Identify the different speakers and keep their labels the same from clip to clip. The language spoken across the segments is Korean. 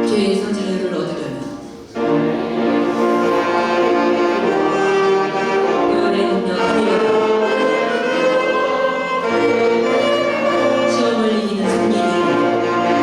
Speaker 1: 죄의 선지를 얻으려면 의원의 능력 하늘이다. 시험을 이기는 승리를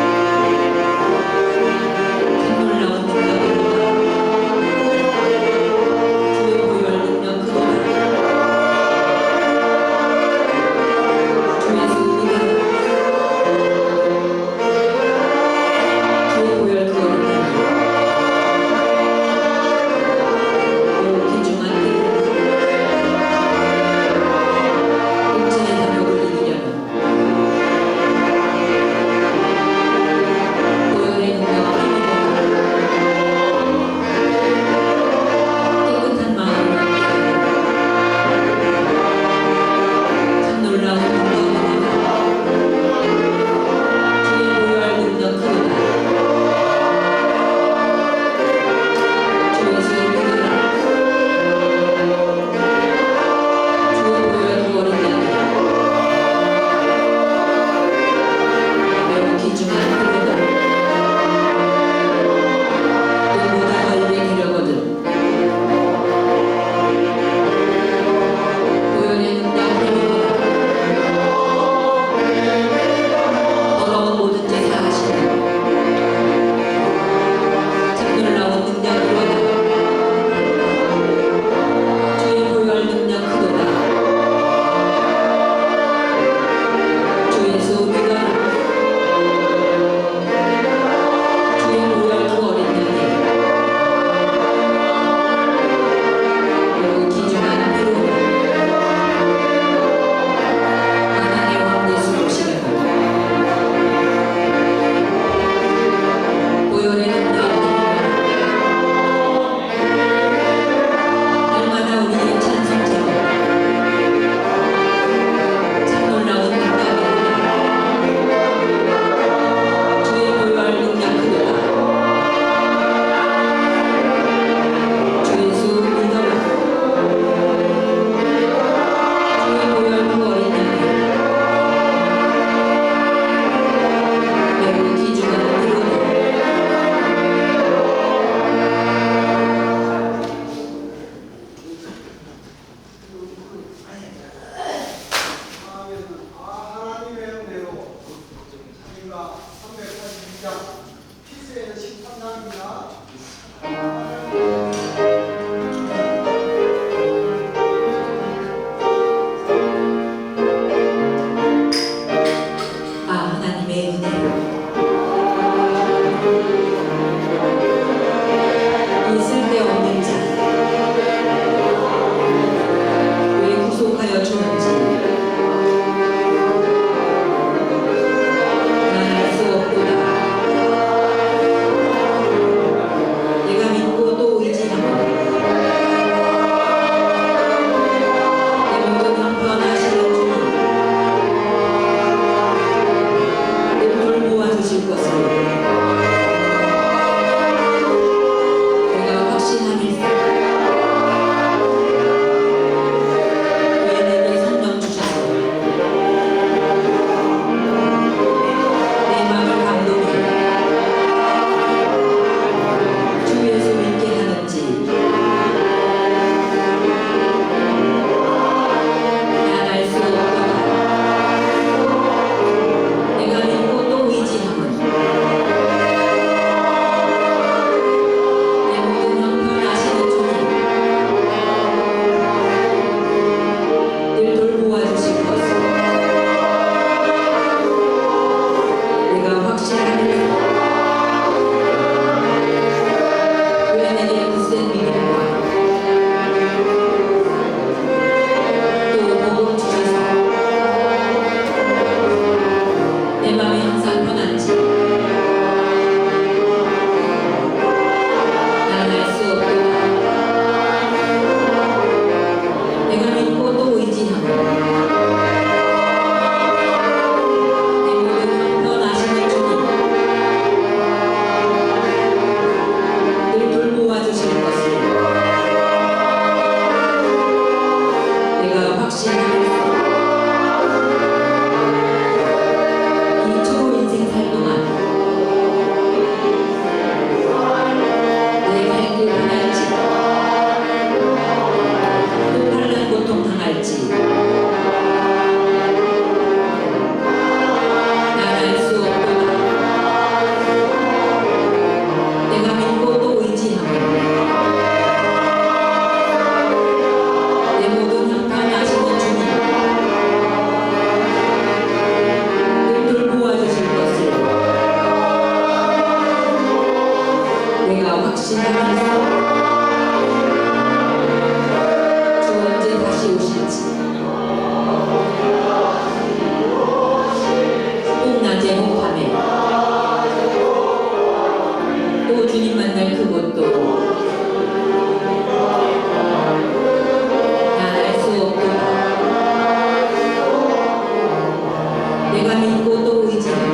Speaker 1: 내가 믿고 또 의지하며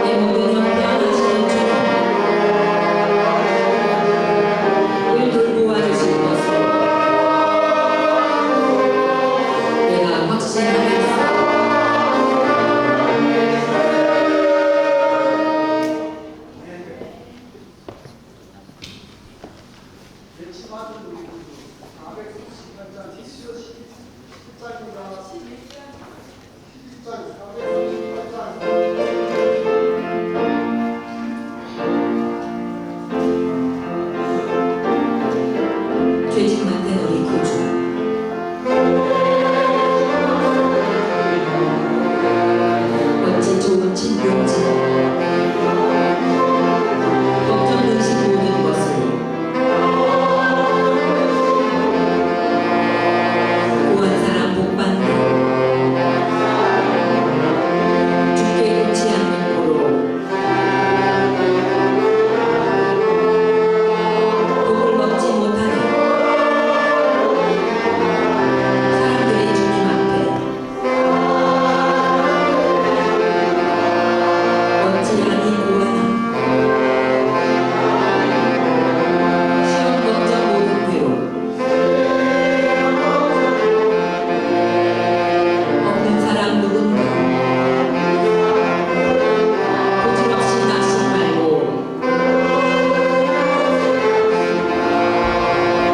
Speaker 1: 내 모든 형편하시는 주님을 돌보아 주실 것을 내가 확신하겠습니다. 죄짓 많은 우리 구주, 어찌 좋은 친구인지 걱정 등신 모든 것을 구한 사람 복받네 주께 굽지 않는 고로 복을 먹지 못하는 사람들이 주님 앞에 어찌하니 구하나 시험 걱정 모든 괴로 없는 사람 누군가 거침없이 낙심 말고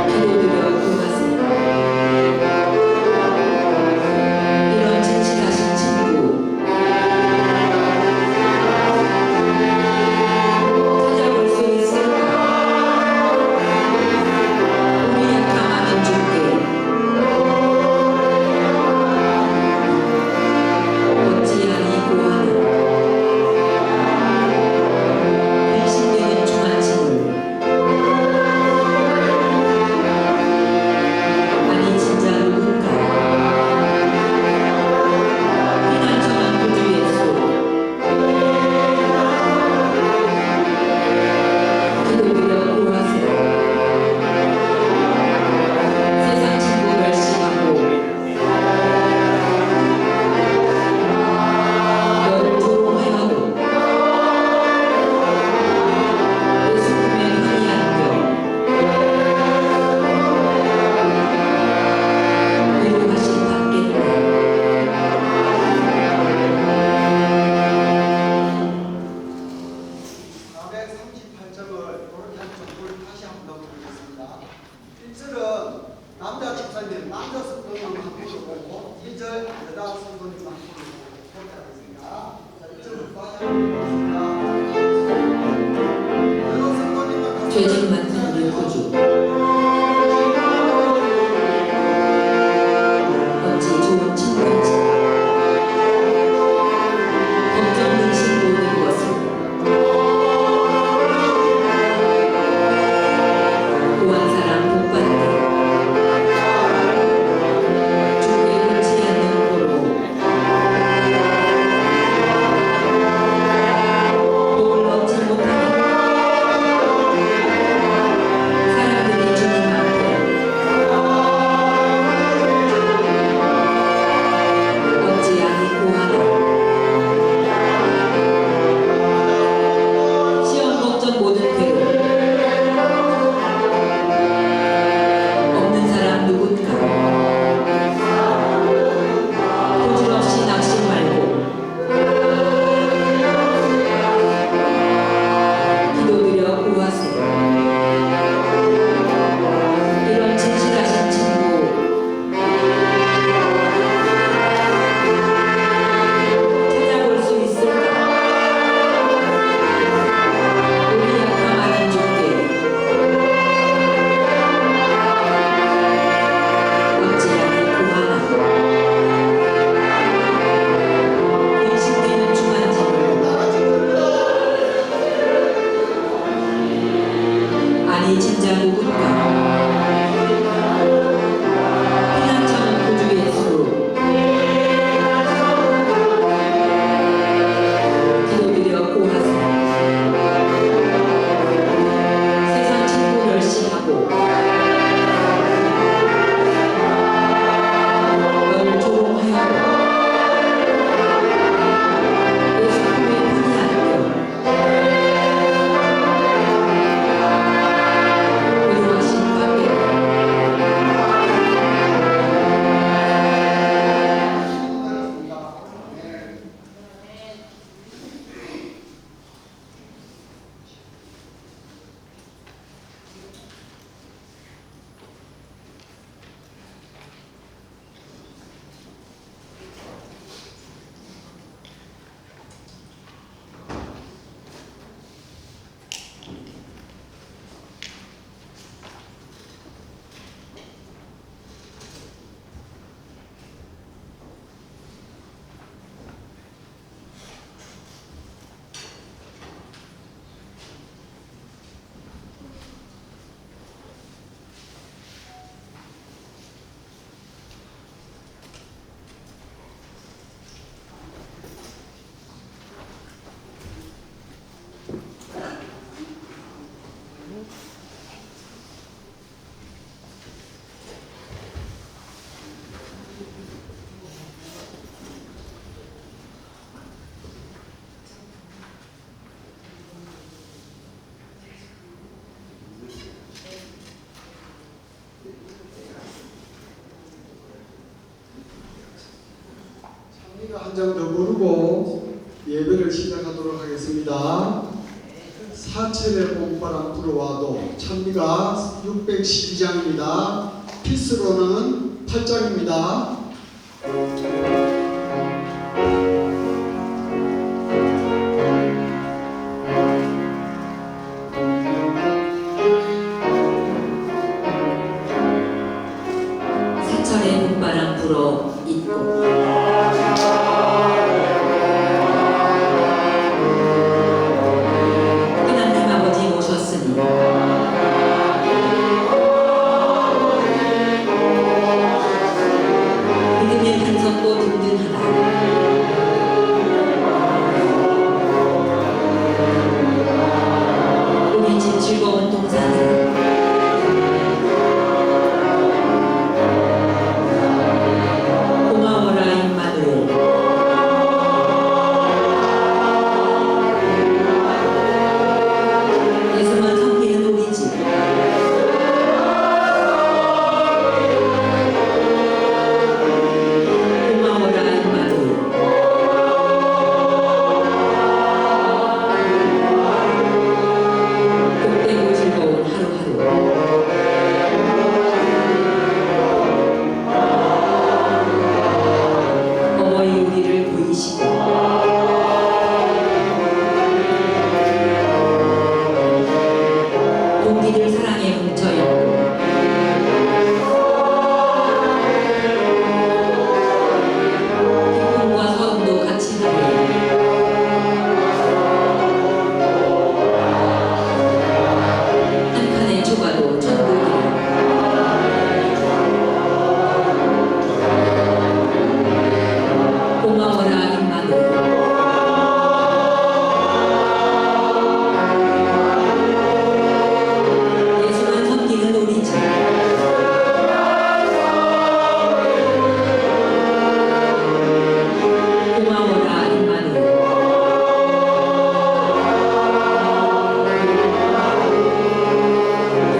Speaker 1: 기도드려 구하세요. 이런 진실하신 친구 찾아볼 수 있을까? 우리 약함하는 주께 어찌하니 구하나 일신되는 중한심을 아니 진짜 누군가 피난처한 구주 예수 기도드려 구하세요. 세상 친구 멸시하고 너를 조롱하고 예수 품에 흔히 안겨 위로하심 받겠네.
Speaker 2: 438쪽을 이렇게 한 쪽을 다시 한번 보겠습니다. 1절은 남자 집사님, 남자 성도님 한 분을 보고 2절 여자 성도님 한 분을 보고 그렇게 하겠습니다. 자, 1절을 다시 한번 보겠습니다. 여자 성도님은
Speaker 1: 죄짓 많은 우리 구주, 어찌 좋은 친구인지 걱정 등신 모든 것을 구한 사람 복받네 주께 굽지 않는 고로 복을 얻지 못하는 사람들이
Speaker 2: 찬미가 한 장 더 부르고 예배를 시작하도록 하겠습니다. 사천의 봄바람 불어와도 찬미가 612장입니다. 피스로는 8장입니다.
Speaker 1: 사철의 봄바람 불어 있고 하나님 아버지 모셨으니 믿음의 반석도 든든하다. 우리 집 즐거운 동산을 고마워라 임마누엘. 예수만 섬기는 우리 집 고마워라 임마누엘. 복되고 즐거운 하루하루. 어머니 우리를 보이시고 동기들 사랑에 뭉쳐있고 기쁨과 서름도 같이 하네. 한 칸의 조가도 천국이라. 고마워라 임마누엘. 예수만 섬기는 우리 집 고마워라 임마누엘.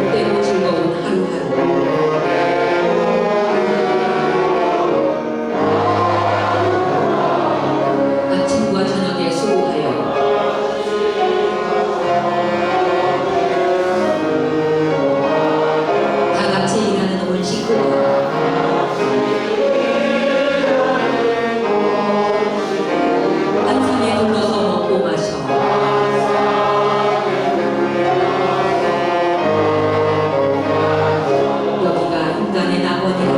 Speaker 1: 복되고 즐거운 하루하루. 아침과 저녁에 수고하여 다 같이 일하는 온 식구가 한 상에 둘러서 먹고 마셔 여기가 인간의 낙원이라.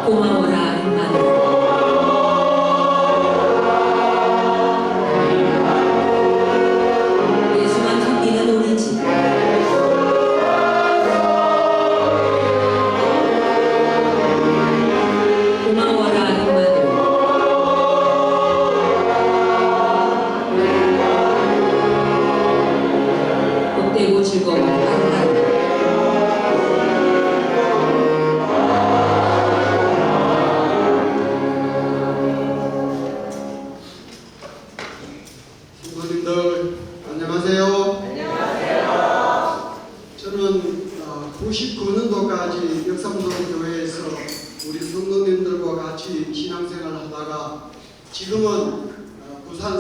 Speaker 1: 고마워라 임마누엘. 예수만 섬기는 우리 집 고마워라 임마누엘. 복되고 즐거운 하루하루.
Speaker 2: 성도님들 안녕하세요. 저는 99년도까지 역삼동교회에서 우리 성도님들과 같이 신앙생활을 하다가 지금은 부산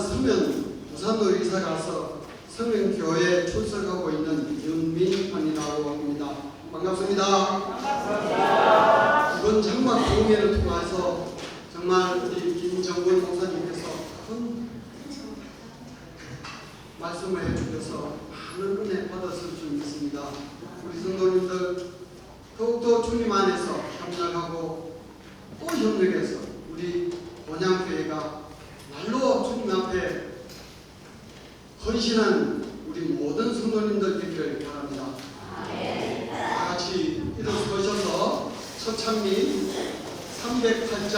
Speaker 2: 부산으로 이사 가서 성령교회에 출석하고 있는 윤민환이라고 합니다. 반갑습니다. 이번 장막 공연을 통해서 정말 우리 김정근 목사님께서 큰 말씀을 해주셔서 많은 은혜 받았을 수 있습니다. 우리 성도님들 더욱더 주님 안에서 협력하고 또 협력해서 우리 본향교회가 날로 주님 앞에 헌신한 우리 모든 성도님들 되기를 바랍니다. 다 같이 일어서셔서 서찬미 308장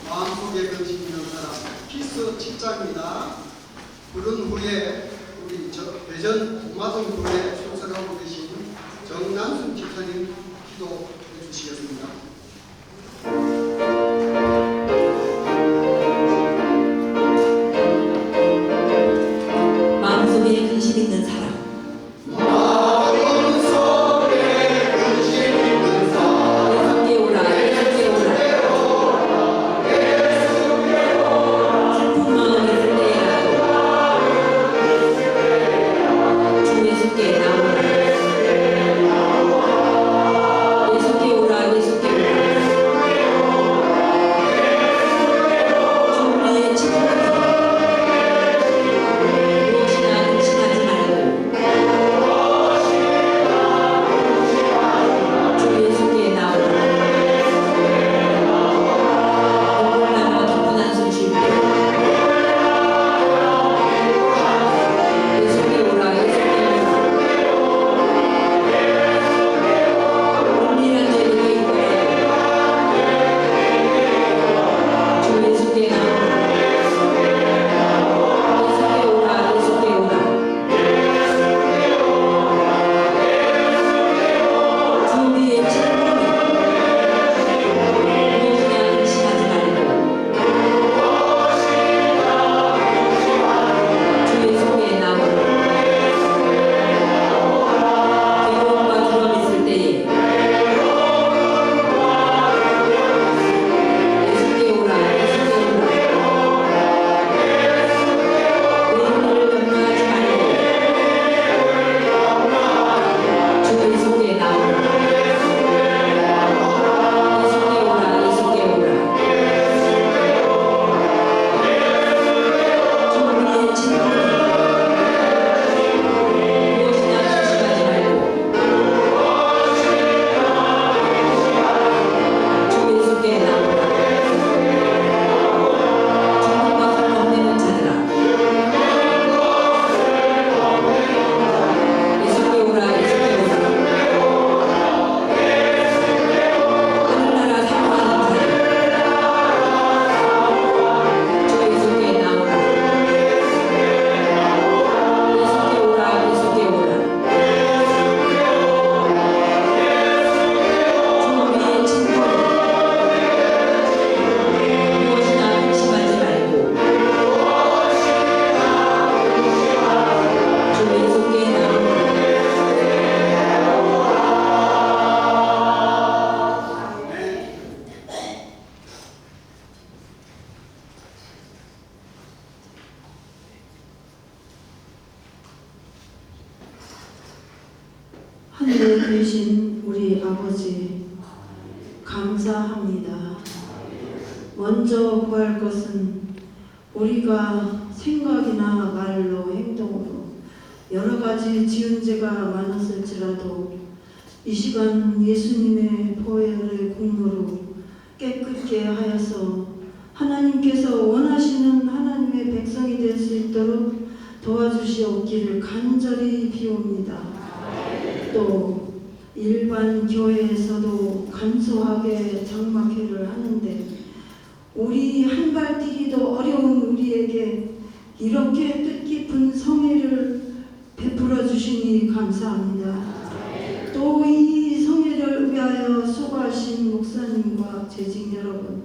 Speaker 2: 마음속에 근심 있는 사람 피스 7장입니다. 부른 후에 우리 대전 동마동 교회에 출석하고 계신 정남순 집사님 기도해 주시겠습니다.
Speaker 1: 마음속에 근심 있는 사람
Speaker 2: 마음속에 근심 있는
Speaker 3: 먼저 구할 것은 우리가 생각이나 말로 행동으로 여러 가지 지은 죄가 많았을지라도 이 시간 예수님의 보혈의 공로로 깨끗게 하여서 하나님께서 원하시는 하나님의 백성이 될 수 있도록 도와주시옵기를 간절히 비옵니다. 또 일반 교회에서도 간소하게 장막회를 하는데 우리 한발 뛰기도 어려운 우리에게 이렇게 뜻깊은 성회를 베풀어 주시니 감사합니다. 또 이 성회를 위하여 수고하신 목사님과 재직 여러분,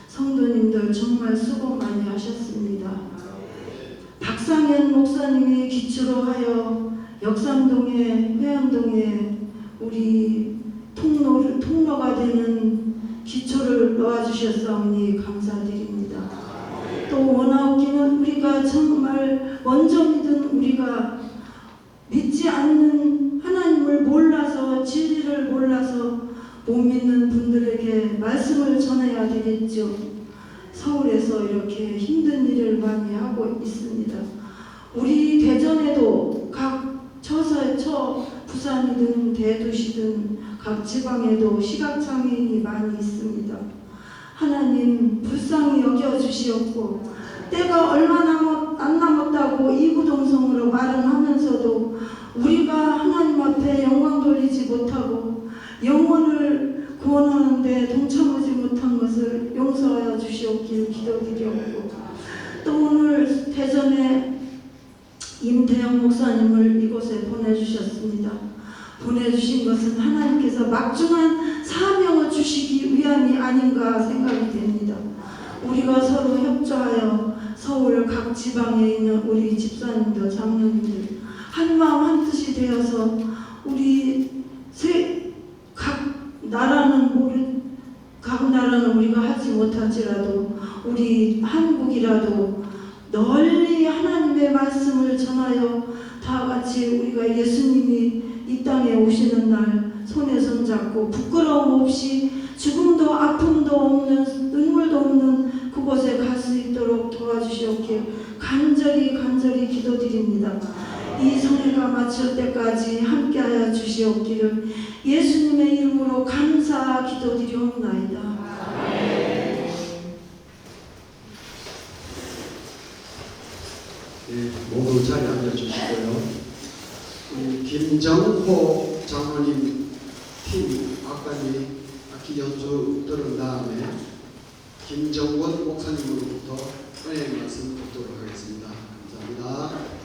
Speaker 3: 성도님들 정말 수고 많이 하셨습니다. 박상현 목사님이 기초로 하여 역삼동에 회암동에 우리 통로가 되는 기초를 놓아주셨사오니 감사드립니다. 또 원하옵기는 우리가 정말 먼저 믿은 우리가 믿지 않는 하나님을 몰라서 진리를 몰라서 못 믿는 분들에게 말씀을 전해야 되겠죠. 서울에서 이렇게 힘든 일을 많이 하고 있습니다. 우리 대전에도 각 부산이든 대도시든 각 지방에도 시각장애인이 많이 있습니다. 하나님 불쌍히 여겨주시옵고 때가 얼마 안 남았다고 이구동성으로 말은 하면서도 우리가 하나님 앞에 영광 돌리지 못하고 영혼을 구원하는데 동참하지 못한 것을 용서하여 주시옵기를 기도드리옵고 또 오늘 대전에 임태영 목사님을 이곳에 보내주셨습니다. 보내주신 것은 하나님께서 막중한 사명을 주시기 위함이 아닌가 생각이 됩니다. 우리가 서로 협조하여 서울 각 지방에 있는 우리 집사님들, 장로님들 한마음 한뜻이 되어서 우리 각 나라는 우리가 하지 못할지라도 우리 한국이라도 널리 하나님의 말씀을 전하여 다 같이 우리가 예수님이 이 땅에 오시는 날 손에 손잡고 부끄러움 없이 죽음도 아픔도 없는 눈물도 없는 그곳에 갈 수 있도록 도와주시옵길 간절히 기도드립니다. 이 성회가 마칠 때까지 함께하여 주시옵기를 예수님의 이름으로 감사 기도드리옵나이다.
Speaker 2: 네, 모두 자리에 앉아주시고요. 우리 김정호 장로님 팀 악기 연주 들은 다음에 김정원 목사님으로부터 은혜의 말씀 듣도록 하겠습니다. 감사합니다.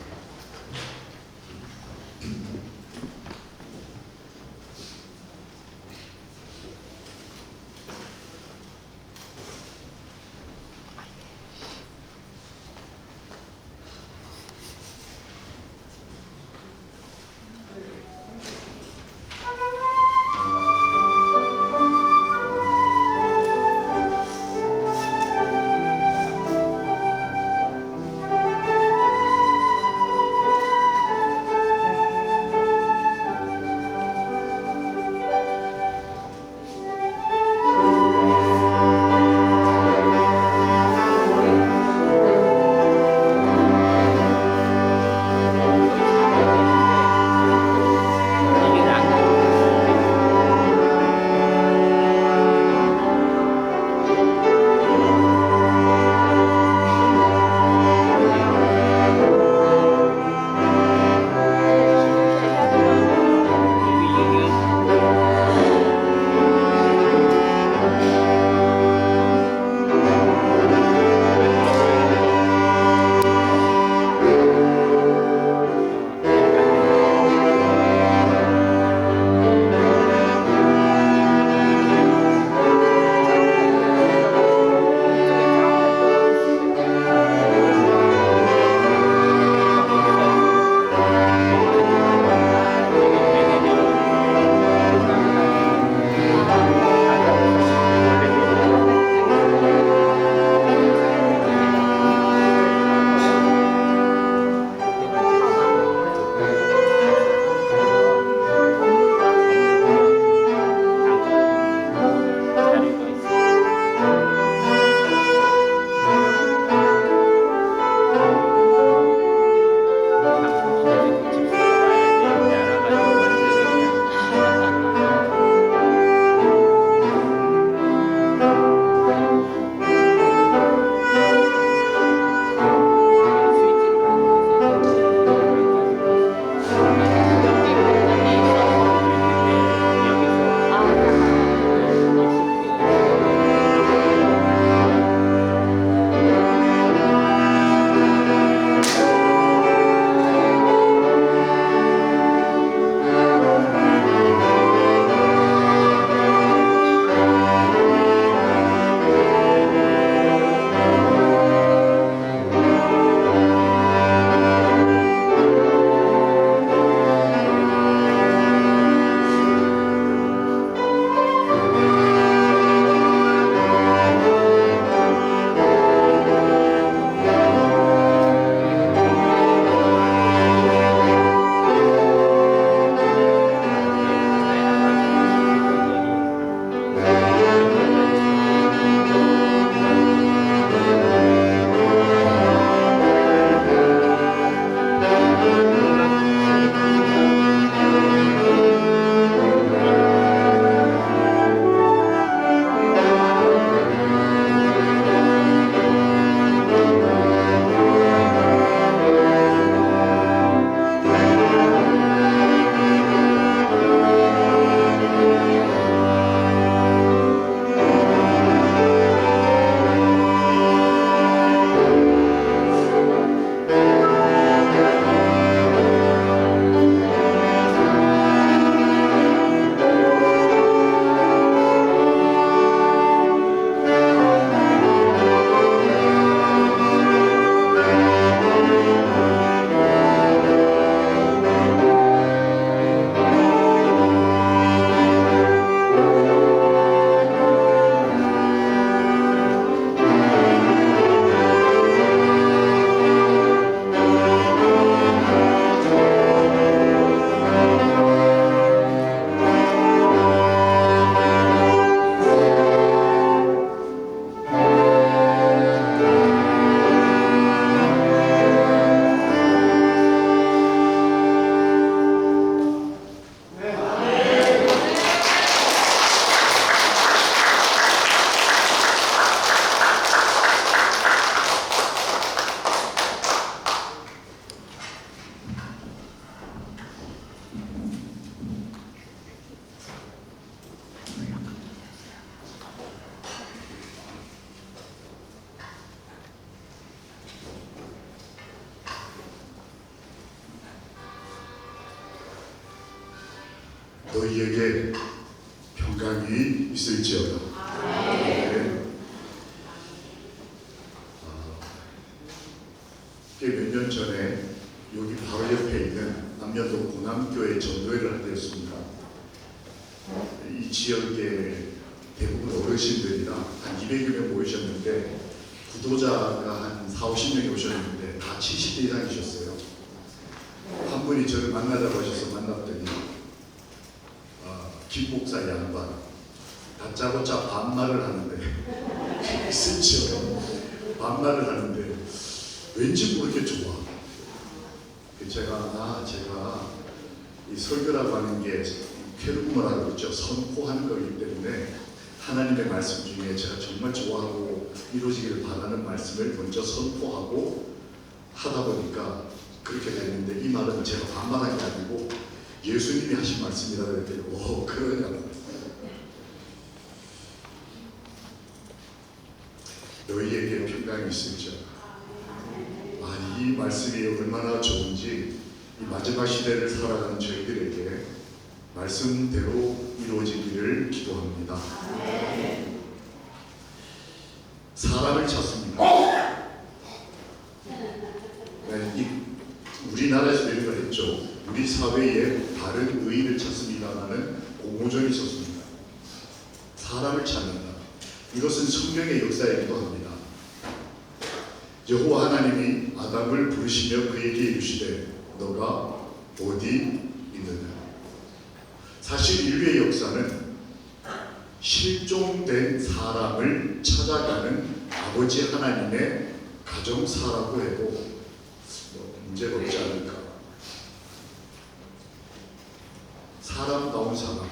Speaker 4: 너희에게 평강이 있을지어다. 네. 몇 년 전에 여기 바로 옆에 있는 남녀동 고남교회 전도회를 할 때였습니다. 이 지역의 대부분 어르신들이라 한 200여 명 모이셨는데 구도자가 한 40-50명이 오셨는데 다 70대 이상이셨어요. 한 분이 저를 만나자고 하셔서 만났더니 김목사 양반 다짜고짜 반말을 하는데 쓰죠. 반말을 하는데 왠지 모르게 좋아. 제가 이 설교라고 하는 게 쾌루머라고 그러죠. 선포하는 거기 때문에 하나님의 말씀 중에 제가 정말 좋아하고 이루어지기를 바라는 말씀을 먼저 선포하고 하다 보니까 그렇게 됐는데, 이 말은 제가 반말한 게 아니고 예수님이 하신 말씀이라고 그랬더니 그러냐고. 너희에게 평강이 있을지어다. 이 말씀이 얼마나 좋은지 이 마지막 시대를 살아가는 저희들에게 말씀대로 이루어지기를 기도합니다. 사람을 찾습니다. 우리나라에서 이런 걸 했죠. 우리 사회에 바른 의인을 찾습니다라는 공모전이 있었습니다. 사람을 찾는다. 이것은 성령의 역사이기도 합니다. 여호와 하나님이 아담을 부르시며 그에게 이르시되 너가 어디 있느냐. 사실 인류의 역사는 실종된 사람을 찾아가는 아버지 하나님의 가정사라고 해도 문제가 없지 않을까. 사람다운 사람,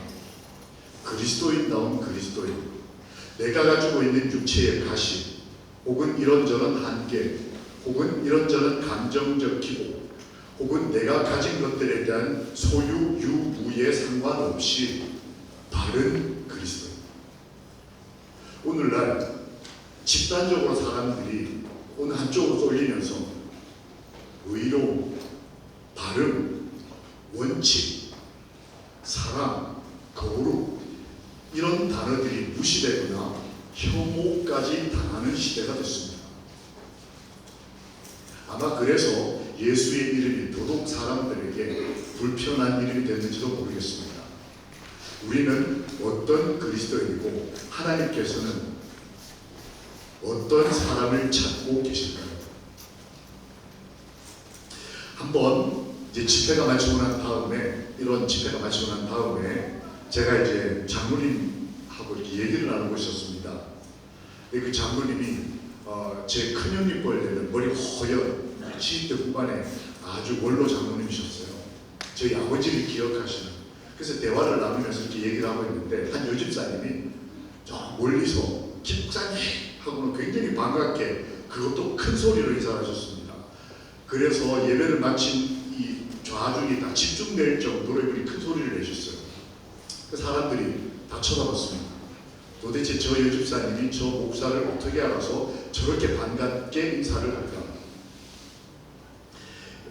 Speaker 4: 그리스도인다운 그리스도인, 내가 가지고 있는 육체의 가시, 혹은 이런저런 한계, 혹은 이런저런 감정적 기복, 혹은 내가 가진 것들에 대한 소유, 유무에 상관없이 바른 그리스도인. 오늘날 집단적으로 사람들이 어느 한쪽으로 쏠리면서 의로움, 바름, 원칙, 사랑, 거룩 이런 단어들이 무시되거나 혐오까지 당하는 시대가 됐습니다. 아마 그래서 예수의 이름이 더더욱 사람들에게 불편한 이름이 됐는지도 모르겠습니다. 우리는 어떤 그리스도인이고 하나님께서는 어떤 사람을 찾고 계실까요? 한번 이제 집회가 마치고 난 다음에, 이런 집회가 마치고 난 다음에 제가 이제 장로님하고 이렇게 얘기를 나누고 있었습니다. 그 장로님이 제 큰형님 뻘되는 머리 허연 70대 후반에 아주 원로 장로님이셨어요. 저희 아버지를 기억하시는. 그래서 대화를 나누면서 이렇게 얘기를 하고 있는데 한 여집사님이 저 멀리서 김목사님 하고는 굉장히 반갑게, 그것도 큰 소리로 인사를 하셨습니다. 그래서 예배를 마친 이 좌중이 다 집중될 정도로 이렇게 큰 소리를 내셨어요. 그 사람들이 다 쳐다봤습니다. 도대체 저 여집사님이 저 목사를 어떻게 알아서 저렇게 반갑게 인사를 할까?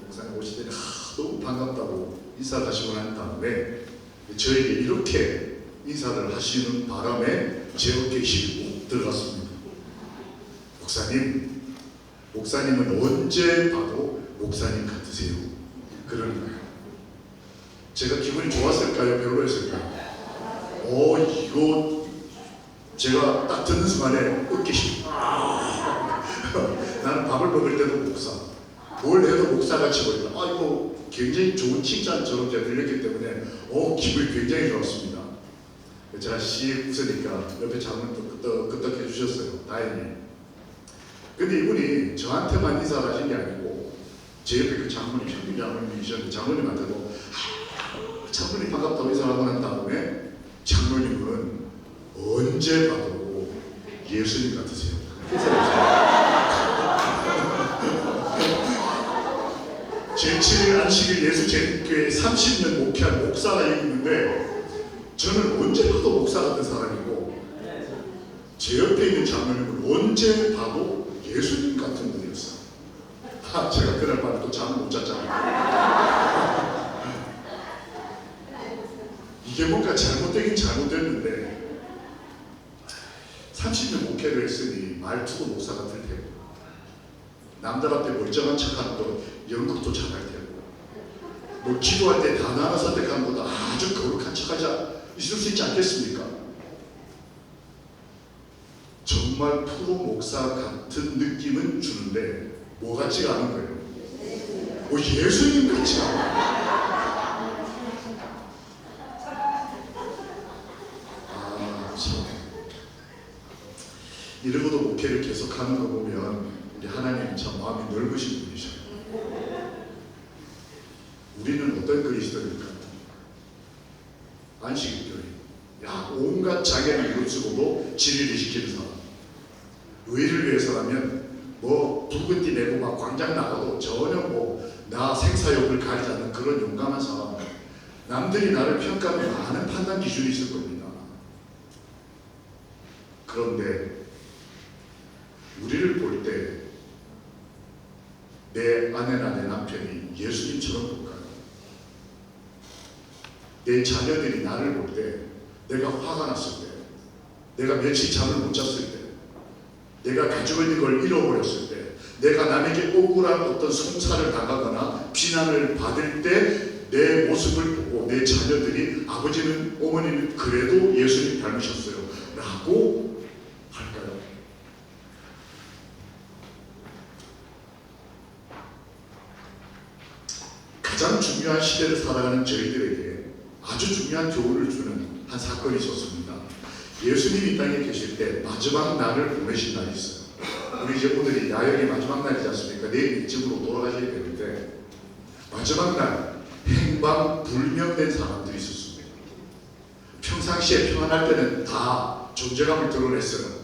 Speaker 4: 목사님 오실 때는 너무 반갑다고 인사를 하시고 난 다음에 저에게 이렇게 인사를 하시는 바람에 제 어깨에 힘이 들어갔습니다. 목사님은 언제 봐도 목사님 같으세요. 그러는 거예요. 제가 기분이 좋았을까요? 별로였을까요? 이거 제가 딱 듣는 순간에 어깨 힘이 나는 밥을 먹을 때도 목사, 뭘 해도 목사같이 보인다. 이거 굉장히 좋은 칭찬처럼 제가 들렸기 때문에 기분이 굉장히 좋았습니다. 제가 씩 웃으니까 옆에 장로님 끄떡 해주셨어요. 다행히. 근데 이분이 저한테만 인사를 하신 게 아니고 제 옆에 그 장로님, 현민 장로님이셨는데 장로님한테도 장로님 반갑다고 인사를 하고 난 다음에 장로님은 언제 봐도 예수님 같으세요. 제7일 안식일 예수제일교회 30년 목회한 목사가 여기 있는데 저는 언제 봐도 목사 같은 사람이고 제 옆에 있는 장로님은 언제 봐도 예수님 같은 분이었어요. 제가 그날 밤에 또 잠을 못 잤잖아요. 이게 뭔가 잘못되긴 잘못됐는데 30년 목회를 했으니 말투도 목사 같을 테고 남들 앞에 멀쩡한 척하는 거 연극도 잘할 테고 뭐 기도할 때 단어 하나 선택하는 것도 아주 거룩한 척하지 있을 수 있지 않겠습니까? 정말 프로 목사 같은 느낌은 주는데 뭐 같지가 않은 거예요. 뭐 예수님 같지가 않아요. 참. 이러고도 목회를 계속하는 거 보면 우리 하나님 참 마음이 넓으신 분이셔요. 우리는 어떤 그리스도입니까? 안식일교회. 야, 온갖 장애를 이루어주고도 진리를 지키는 사람. 의를 위해서라면 뭐 붉은 띠 내고 막 광장 나가도 전혀 뭐 나 생사욕을 가리지 않는 그런 용감한 사람. 남들이 나를 평가하면 많은 판단 기준이 있을 겁니다. 그런데 우리를 볼 때 내 아내나 내 남편이 예수님처럼 볼까요? 내 자녀들이 나를 볼 때 내가 화가 났을 때, 내가 며칠 잠을 못 잤을 때, 내가 가지고 있는 걸 잃어버렸을 때, 내가 남에게 억울한 어떤 송사를 당하거나 비난을 받을 때 내 모습을 보고 내 자녀들이 아버지는 어머니는 그래도 예수님 닮으셨어요 라고 할까요? 가장 중요한 시대를 살아가는 저희들에게 아주 중요한 교훈을 주는 한 사건이 있었습니다. 예수님이 이 땅에 계실 때 마지막 날을 보내신 날이 있어요. 우리 이제 오늘이 야영의 마지막 날이지 않습니까? 내일 집으로 돌아가셔야 되는데 마지막 날 행방불명된 사람들이 있었습니다. 평상시에 평안할 때는 다 존재감을 드러냈어요.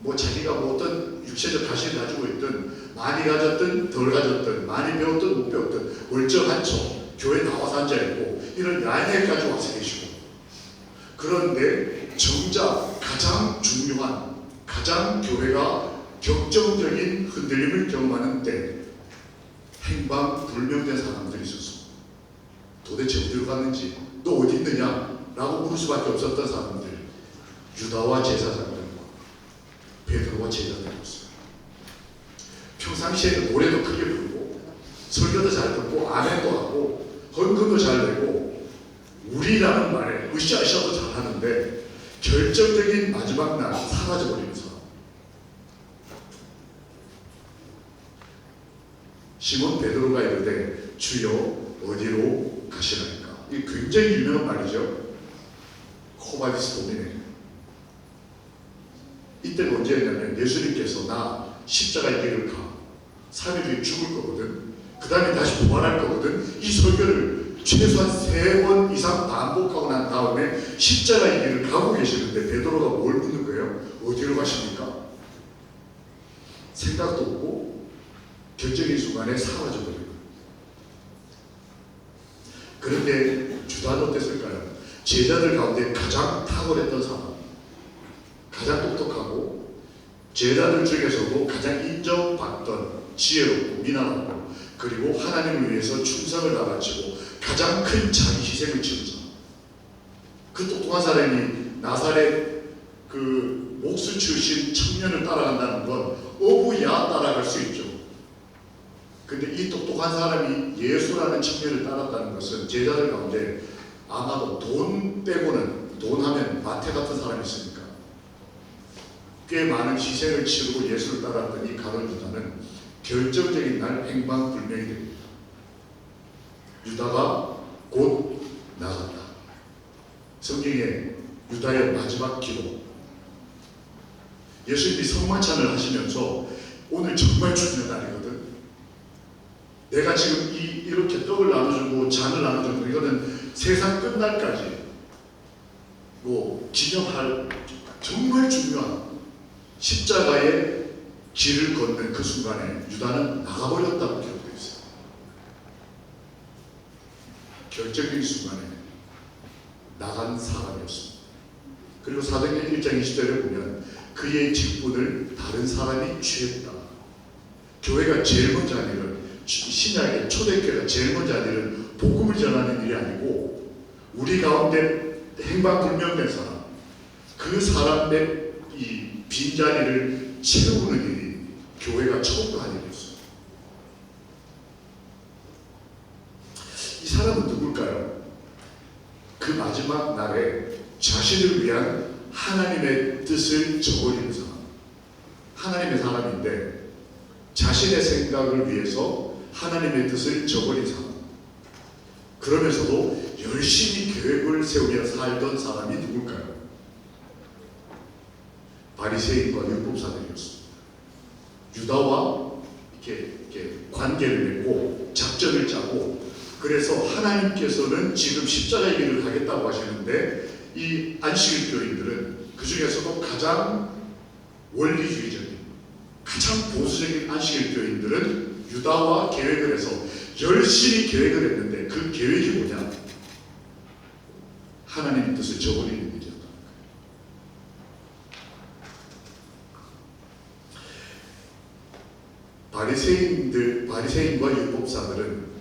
Speaker 4: 뭐 자기가 뭐 어떤 육체적 가시를 가지고 있든 많이 가졌든 덜 가졌든 많이 배웠든 못 배웠든 멀쩡한 척 교회 나와서 앉아있고 이런 야인회까지 와서 계시고 그런데 정작 가장 중요한 가장 교회가 격정적인 흔들림을 경험하는 때 행방불명된 사람들이 있었습니다. 도대체 어디로 갔는지 너 어디 있느냐? 라고 물을 수밖에 없었던 사람들 유다와 제사장들과 베드로와 제자들이었어요. 평상시에는 노래도 크게 부르고 설교도 잘 듣고 아멘도 하고 헌금도 잘 내고 우리라는 말에 으쌰으쌰도 잘하는데 결정적인 마지막 날 사라져버리는 사람. 시몬 베드로가 이르되 주여 어디로 가시나이까? 이 굉장히 유명한 말이죠. 코바디스 도미네. 이때가 언제였냐면 예수님께서 나 십자가의 길을 가 3일 뒤에 죽을 거거든. 그 다음에 다시 부활할 거거든. 이 설교를 최소한 3번 이상 반복하고 난 다음에 십자가의 길을 가고 계시는데 베드로가 뭘 묻는 거예요? 어디로 가십니까? 생각도 없고 결정의 순간에 사라져버려요. 그런데 유다는 어땠을까요? 제자들 가운데 가장 탁월했던 사람, 가장 똑똑하고 제자들 중에서도 가장 인정받던 지혜롭고 미남하고 그리고 하나님을 위해서 충성을 다바치고 가장 큰 자기 희생을 치는 사람. 그 똑똑한 사람이 나사렛 그 목수 출신 청년을 따라간다는 건 어부야 따라갈 수 있죠. 근데 이 똑똑한 사람이 예수라는 청년을 따랐다는 것은 제자들 가운데 아마도 돈 빼고는 돈 하면 마태 같은 사람이 있으니까 꽤 많은 희생을 치르고 예수를 따랐던 이 가룟 유다는 결정적인 날 행방불명이 됩니다. 유다가 곧 나갔다. 성경에 유다의 마지막 기도. 예수님이 성만찬을 하시면서 오늘 정말 중요한 날이거든. 내가 지금 이렇게 떡을 나눠주고 잔을 나눠주고 이거는 세상 끝날까지 뭐 기념할 정말 중요한 십자가의 길을 걷는 그 순간에 유다는 나가버렸다고 기록되어 있어요. 결정적인 순간에 나간 사람이었습니다. 그리고 사도행전 1장 20절에 보면 그의 직분을 다른 사람이 취했다. 교회가 제일 먼저 한 일은 신약의 초대교회가 제일 먼저 한 일은 복음을 전하는 일이 아니고 우리 가운데 행방불명된 사람, 그 사람의 이 빈자리를 채우는 일이 교회가 처음으로 한 일이었어요. 이 사람은 누굴까요? 그 마지막 날에 자신을 위한 하나님의 뜻을 저버리는 사람, 하나님의 사람인데 자신의 생각을 위해서 하나님의 뜻을 저버린 사람, 그러면서도 열심히 계획을 세우며 살던 사람이 누굴까요? 바리새인과 율법사들이었습니다. 유다와 이렇게 관계를 맺고 작전을 짜고, 그래서 하나님께서는 지금 십자가의 길을 가겠다고 하시는데 이 안식일교인들은 그 중에서도 가장 원리주의적인, 가장 보수적인 안식일교인들은 유다와 계획을 해서 열심히 계획을 했는데 그 계획이 뭐냐? 하나님의 뜻을 저버리는 일이었다는 거예요. 바리새인과 율법사들은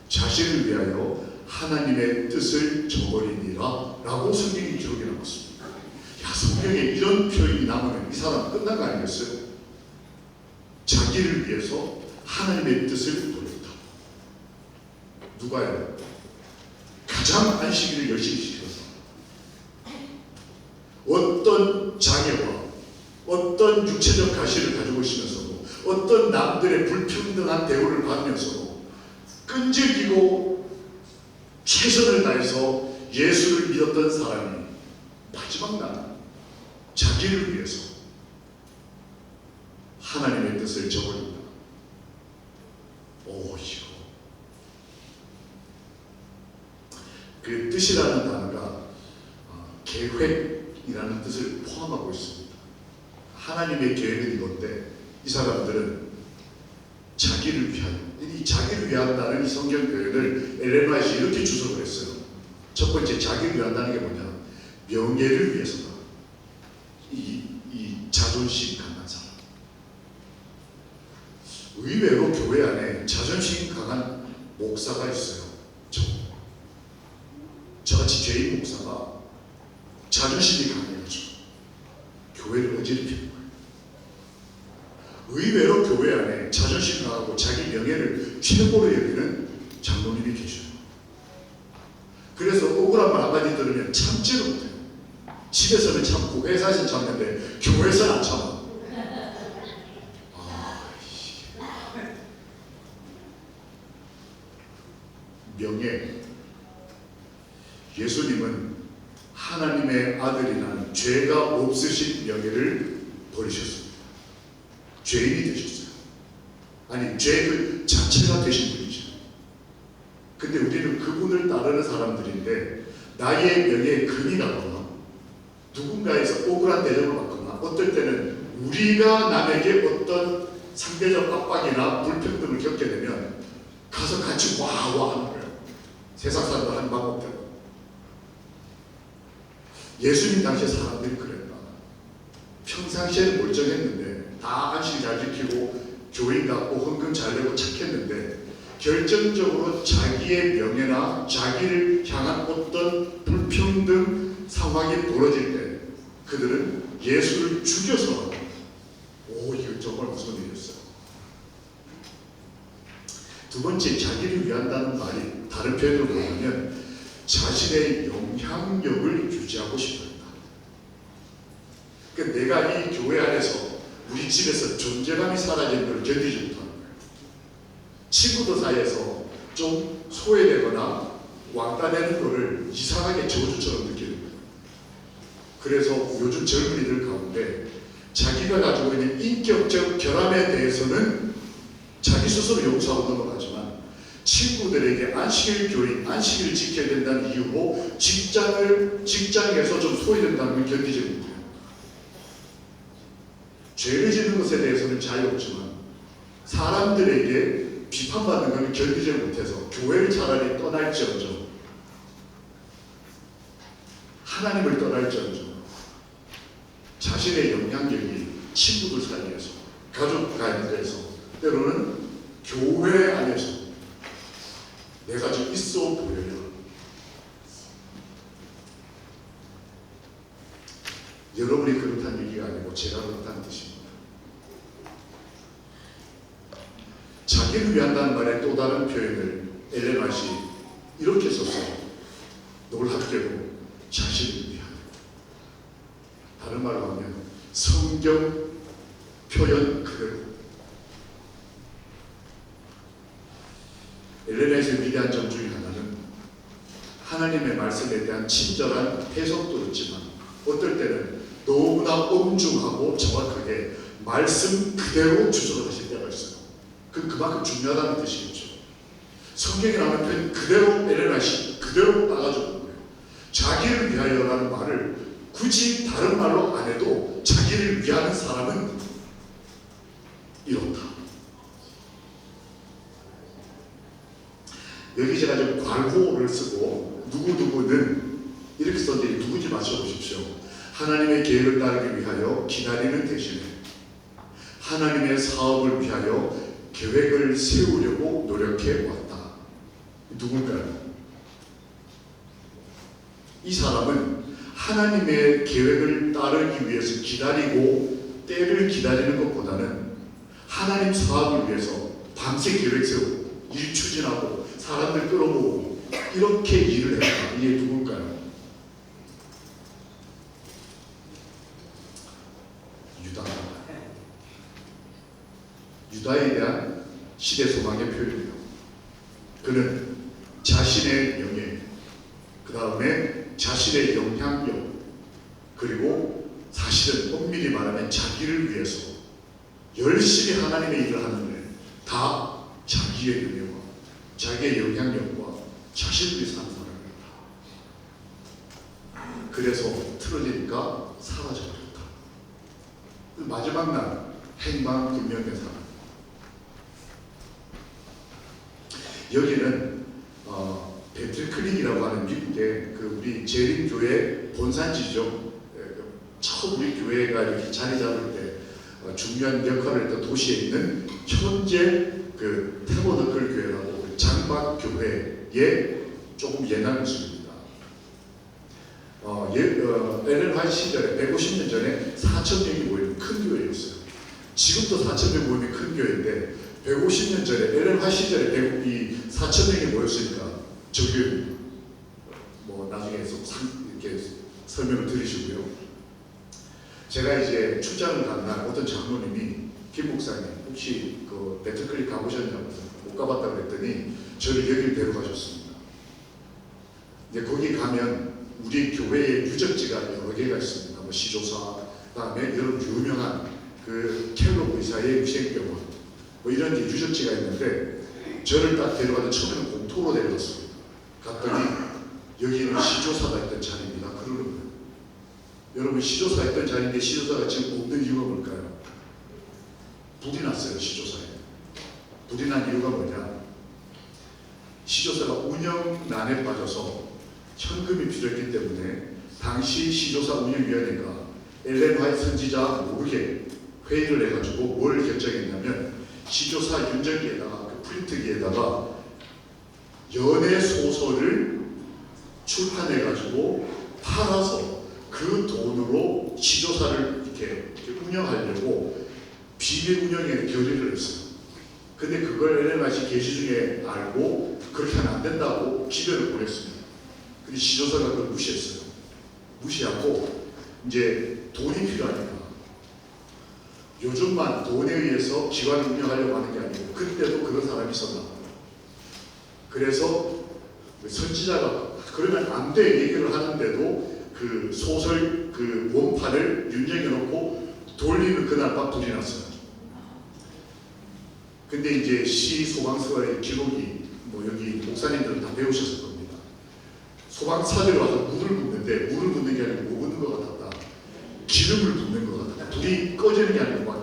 Speaker 4: 자신을 위하여 하나님의 뜻을 저버리니라 라고 성경이 기록해 남았습니다. 야, 성경에 이런 표현이 남으면 이 사람 끝난 거 아니겠어요? 자기를 위해서 하나님의 뜻을 버렸다. 누가요? 가장 안식일을 열심히 지켜서 어떤 장애와 어떤 육체적 가시를 가지고 있으면서도 어떤 남들의 불평등한 대우를 받으면서도 끈질기고 최선을 다해서 예수를 믿었던 사람이 마지막 날 자기를 위해서 하나님의 뜻을 저버린다. 오, 이거 그 뜻이라는 단어가 계획이라는 뜻을 포함하고 있습니다. 하나님의 계획은 이건데 이 사람들은 자기를 위하여, 이 자기를 위한다는 이 성경 표현을 엘렌 화이트가 이렇게 주석을 했어요. 첫 번째, 자기를 위한다는 게 뭐냐? 명예를 위해서다. 이 자존심 강한 사람. 의외로 교회 안에 자존심 강한 목사가 있어요. 저같이 죄인 목사가 자존심이 강해가지고 교회를 어지럽히는 거예요. 의외로 교회 안에 자존심 강하고 자기 명예를 최고로 여기는 장로님이 계셔요. 그래서 억울한 말 한마디 들으면 참지를 못해요. 집에서는 참고 회사에서는 참는데 교회에서는 안 참아. 명예. 예수님은 하나님의 아들이라는 죄가 없으신 명예를 버리셨습니다. 죄인이 되셨어요. 아니, 죄 그 자체가 되신 분이죠. 근데 우리는 그분을 따르는 사람들인데 나의 명예에 금이 가거나 누군가에서 억울한 대접을 받거나 어떨 때는 우리가 남에게 어떤 상대적 압박이나 불평등을 겪게 되면 가서 같이 와와 하는 거예요. 세상 사람들 하는 방법대로. 예수님 당시에 사람들이 그랬다. 평상시에는 멀쩡했는데 다 안식 잘 지키고 교인 같고 헌금 잘 내고 착했는데 결정적으로 자기의 명예나 자기를 향한 어떤 불평등 상황이 벌어질 때 그들은 예수를 죽여서 이거 정말 무슨 일이었어요. 두 번째, 자기를 위한다는 말이 다른 표현으로 보면 자신의 영향력을 유지하고 싶어한다. 그러니까 내가 이 교회 안에서 우리 집에서 존재감이 사라지는 걸 견디지 못하는 거예요. 친구들 사이에서 좀 소외되거나 왕따되는 거를 이상하게 저주처럼 느끼는 거예요. 그래서 요즘 젊은이들 가운데 자기가 가지고 있는 인격적 결함에 대해서는 자기 스스로 용서하고 넘어가지만 친구들에게 안식일 교인, 안식일을 지켜야 된다는 이유로 직장에서 좀 소외된다는 걸 견디지 못해요. 죄를 짓는 것에 대해서는 자유롭지만 사람들에게 비판받는 것을 견디지 못해서 교회를 차라리 떠날지언정, 하나님을 떠날지언정, 자신의 영향력이 친구들 사이에서, 가족 가운데서, 때로는 교회 안에서 내가 좀 있어 보여요. 여러분이 그렇다는 얘기가 아니고 제가 그렇다는 뜻입니다. 자기를 위한다는 말의 또 다른 표현을 엘렌 화이트이 이렇게 썼어요. 놀랍게도 자신을 위하여. 다른 말로 하면 성경 표현 그대로. 엘렌 화이트의 위대한 점 중에 하나는 하나님의 말씀에 대한 친절한 해석도 있지만 어떨 때는 너무나 엄중하고 정확하게 말씀 그대로 주석을 하실 때가 있어요. 그만큼 중요하다는 뜻이겠죠. 성경에 나오는 표현 그대로 엘렌 화이트 그대로 따가지고 거예요. 자기를 위하여라는 말을 굳이 다른 말로 안 해도 자기를 위하는 사람은 이렇다. 여기 제가 좀 괄호를 쓰고 누구누구는 이렇게 썼는데 누구인지 맞춰보십시오. 하나님의 계획을 따르기 위하여 기다리는 대신에 하나님의 사업을 위하여 계획을 세우려고 노력해 왔다. 누굴까요? 이 사람은 하나님의 계획을 따르기 위해서 기다리고 때를 기다리는 것보다는 하나님 사업을 위해서 밤새 계획 세우고 일 추진하고 사람들 끌어모으고 이렇게 일을 했다. 이게 누굴까요? 유다. 유다에 대한 시대 소망의 표현이에요. 그는 자신의 명예, 그 다음에 자신의 영향력, 그리고 사실은 엄밀히 말하면 자기를 위해서 열심히 하나님의 일을 하는데 다 자기의 명예와 자기의 영향력과 자신을 위해서 하는 사람이었다. 그래서 틀어지니까 사라져버렸다. 마지막 날 행방불명된 사람. 여기는 베틀클릭이라고 하는 미국의 우리 재림교회 본산지죠. 처음 우리 교회가 이렇게 자리 잡을 때 중요한 역할을 했던 도시에 있는 현재 태버너클 교회라고 장박 교회의 조금 옛날 모습입니다. 엘렌 화이트 시절에 150년 전에 4,000명이 모이는 큰 교회였어요. 지금도 4,000명 모이는 큰 교회인데 150년 전에 엘렌 화이트 시절에 이 4,000명이 모였으니까 저 교회 나중에 이렇게 설명을 드리시고요. 제가 이제 출장을 간 날 어떤 장로님이 김 목사님 혹시 베틀클릭 가보셨냐고 못 가봤다고 했더니 저를 여기를 데려가셨습니다. 이제 거기 가면 우리 교회의 유적지가 여러 개가 있습니다. 시조사, 그다음에 여러 유명한 켈로 의사의 위생병원 이런 유적지가 있는데 저를 딱 데려가서 처음에는 공토로 데려갔습니다. 갔더니 여기는 시조사가 있던 자리입니다. 그러는 거예요. 여러분 시조사 있던 자리인데 시조사가 지금 없는 이유가 뭘까요? 불이 났어요. 시조사에. 불이 난 이유가 뭐냐? 시조사가 운영난에 빠져서 현금이 필요했기 때문에 당시 시조사 운영위원회가 엘렌 화이트 선지자 모르게 회의를 해가지고 뭘 결정했냐면 시조사 윤정기에다가 프린트기에다가 연애 소설을 출판해가지고 팔아서 그 돈으로 시조사를 이렇게 운영하려고 비밀 운영에 결의를 했어요. 근데 그걸 엘렌 화이트 계시 중에 알고 그렇게 하면 안 된다고 기별을 보냈습니다. 근데 시조사가 그걸 무시했어요. 무시하고 이제 돈이 필요하니까 요즘만 돈에 의해서 기관을 운영하려고 하는 게 아니고 그때도 그런 사람이 있었나 봐요. 그래서 선지자가 그러면 안 돼 얘기를 하는데도 그 소설 원판을 윤정해 놓고 돌리는 그날 밤 불이 났어요. 근데 이제 시 소방서의 기록이 여기 목사님들은 다 배우셨을 겁니다. 소방차들이 와서 물을 붓는데 물을 붓는 게 아니고 뭐 붓는 것 같았다. 기름을 붓는 것 같았다. 불이 꺼지는 게 아니고 막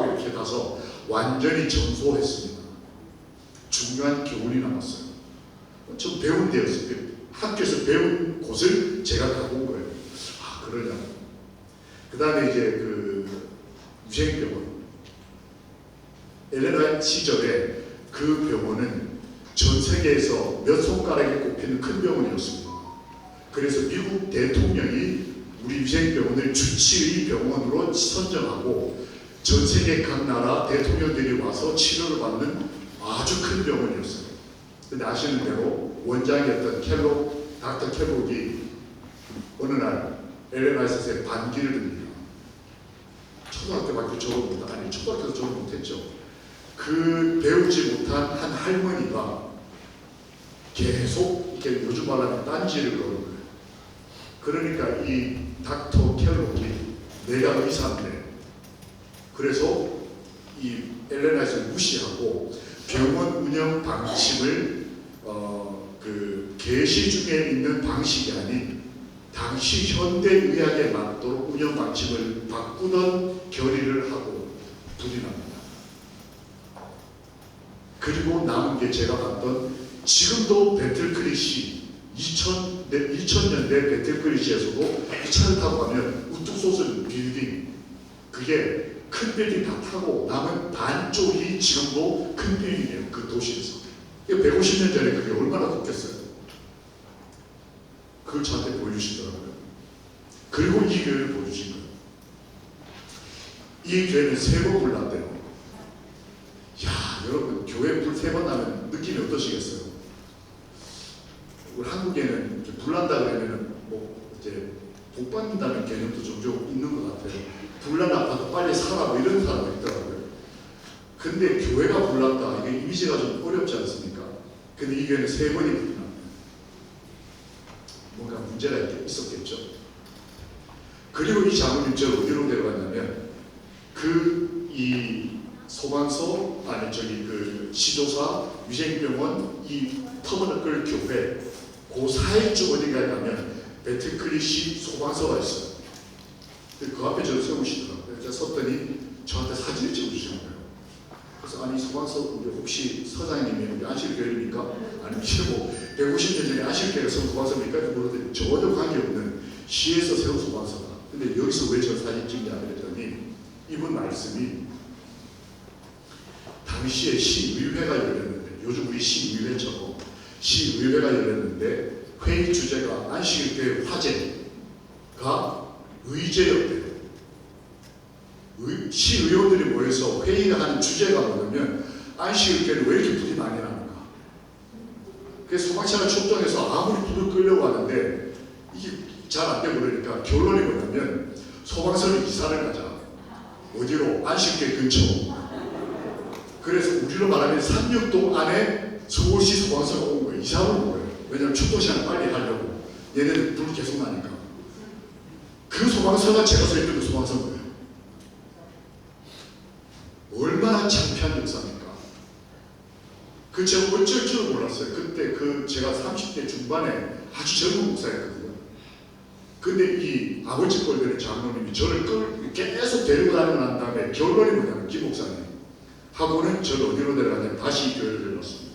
Speaker 4: 이렇게 가서 완전히 전소했습니다. 중요한 교훈이 남았어요. 좀 배운 데였어요. 학교에서 배운 곳을 제가 가고 온 거예요. 아 그러냐. 그 다음에 이제 유생병원. 엘렌 화이트 시절에 그 병원은 전 세계에서 몇 손가락에 꼽히는 큰 병원이었습니다. 그래서 미국 대통령이 우리 위생병원을 주치의 병원으로 선정하고 전 세계 각 나라 대통령들이 와서 치료를 받는 아주 큰 병원이었어요. 근데 아시는 대로 원장이었던 닥터 켈록이 어느 날 LMIS에 반기를 듭니다. 초등학교밖에 졸업 못, 아니 초등학교도 졸업 못했죠. 그 배우지 못한 한 할머니가 계속 이렇게 요즘 말하면 딴지를 거는 거예요. 그러니까 이 닥터 켈록이 내가 의사인데, 그래서 이 LMIS를 무시하고 병원 운영 방침을 그 계시 중에 있는 방식이 아닌 당시 현대의학에 맞도록 운영 방침을 바꾸던 결의를 하고 불이 납니다. 그리고 남은 게 제가 봤던, 지금도 배틀크리시 2000년대 배틀크리시에서도 이 차를 타고 가면 우뚝 솟은 빌딩, 그게 큰 빌딩 다 타고 남은 반쪽이 지금도 큰 빌딩이에요. 그 도시에서. 150년 전에 그게 얼마나 컸겠어요. 그걸 저한테 보여주시더라고요. 그리고 이 교회를 보여주신 거예요. 이 교회는 3번 불났대요. 야, 여러분, 교회 불 3번 나면 느낌이 어떠시겠어요? 우리 한국에는 불난다 그러면은 뭐 이제 복 받는다는 개념도 종종 있는 것 같아요. 불난 아파도 빨리 살아, 뭐 이런 사람도 있더라고요. 근데 교회가 불났다, 이게 이미지가 좀 어렵지 않습니까? 근데 이 교회는 3번이 불이 납니다. 뭔가 문제가 있었겠죠. 그리고 이 장로님 저 어디로 데려갔냐면 이 소방서, 아니 저기 그 시도사, 위생병원, 이 터미널 교회 그 사이쪽 어디가에 가면 배틀크리시 소방서가 있어요. 그 앞에 저를 세우시더라고요. 제가 섰더니 저한테 사진을 찍어주시는 거예요. 그래서 아니 소방서 우리 혹시 서장님이 우리 안식교회입니까? 아니면 뭐 150년 전에 안식교회가 세운 소방서입니까? 물었더니 전혀 관계없는 시에서 세운 소방서다. 근데 여기서 왜 저 사진 찍냐 그랬더니 이분 말씀이 당시에 시의회가 열렸는데, 요즘 우리 시의회처럼 시의회가 열렸는데 회의 주제가 안식일교회 화제가 의제였대요. 시의원들이 모여서 회의를 하는 주제가 뭐냐면 안식일교회는 왜 이렇게 불이 많이 나는가. 그래서 소방차를 출동해서 아무리 불을 끄려고 하는데 이게 잘 안 되고 그러니까 결론이 뭐냐면 소방서를 이사를 가자. 어디로? 안식교회 근처. 그래서 우리로 말하면 삼육동 안에 서울시 소방서가 온 거예요. 이사를 온 거예요. 왜냐하면 출동 시간을 빨리 하려고. 얘네들 불이 계속 나니까. 그 소방서가 제가 서 있는 그 소방서인 거예요. 얼마나 창피한 역사입니까? 그 제가 어쩔 줄을 몰랐어요. 그때 제가 30대 중반에 아주 젊은 목사였거든요. 근데 이 아버지 꼴되는 장로님이 저를 계속 데리고 다니고 난 다음에 결론이 뭐냐면 김 목사님 하고는 저를 어디로 데려가냐면 다시 이 교회를 데려갔습니다.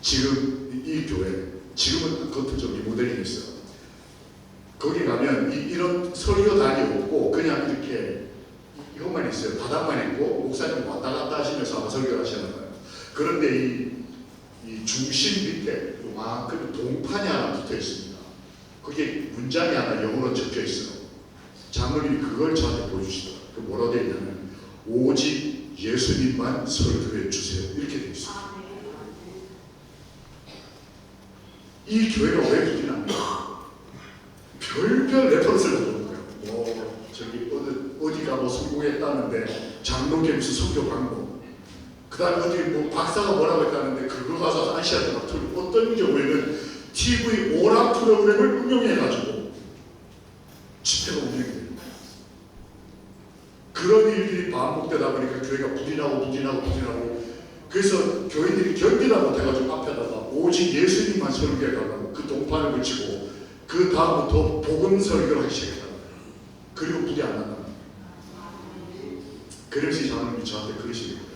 Speaker 4: 지금 이 교회, 지금은 그것도 좀 리모델링 했어요. 거기 가면 이런 설교단이 없고 그냥 이렇게 이것만 있어요. 바닥만 있고 목사님 왔다 갔다 하시면서 아마 설교를 하시는 거예요. 그런데 이 중심 밑에 요만큼 동판이 하나 붙어 있습니다. 거기에 문장이 하나 영어로 적혀 있어요. 장로님이 그걸 저한테 보여주시더라고요. 그 뭐라고 되어 있냐면 오직 예수님만 설교해 주세요. 이렇게 되어 있어요. 이 교회가 왜 불이 납니까? 별별 레퍼런스를 넣는 거예요. 뭐 저기 어디가 뭐 성공했다는데 장로계 무슨 선교 방법, 그 다음에 어디 뭐 박사가 뭐라고 했다는데 그거 가서 아시아한테 막 틀고, 어떤 경우에는 TV 오락 프로그램을 응용해가지고 집회가 운영돼요. 그런 일들이 반복되다 보니까 교회가 불이 나고 그래서 교인들이 견디다 못해가지고 앞에다가 오직 예수님만 설교해달라고 그 동판을 붙이고 그 다음부터 복음 설교를 하기 시작했다. 그리고 불이 안 난다. 그래서 이 장로님이 저한테 그러시는 거예요.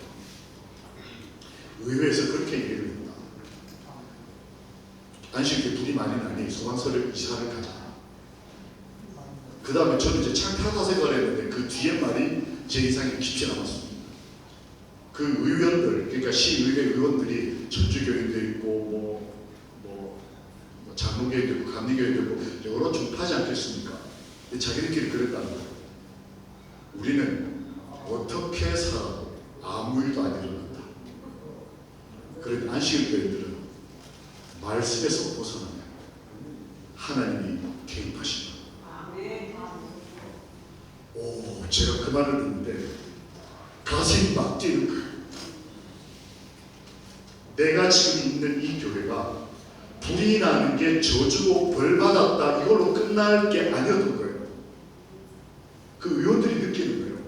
Speaker 4: 의회에서 그렇게 얘기를 합니다. 안식일에 불이 많이 나니 소방서를 이사를 가자. 그 다음에 저는 이제 창타다 생각을 했는데 그 뒤에 말이 제 인상에 깊이 남았습니다. 그 의원들, 그러니까 시의회 의원들이 천주교인도 있고 뭐 장로교인도 있고 감리교인도 있고 여러 종파지 않겠습니까? 자기들끼리 그랬다는 거예요. 우리는 어떻게 살아도 아무 일도 안 일어난다. 그런데 안식일교회들은 말씀에서 벗어나면 하나님이 개입하신다. 오, 제가 그 말을 듣는데 가슴이 막 뛰는 거예요. 내가 지금 있는 이 교회가 불이 나는 게 저주고 벌 받았다 이걸로 끝날 게 아니었던 거예요. 그 의원들이 느끼는 거예요.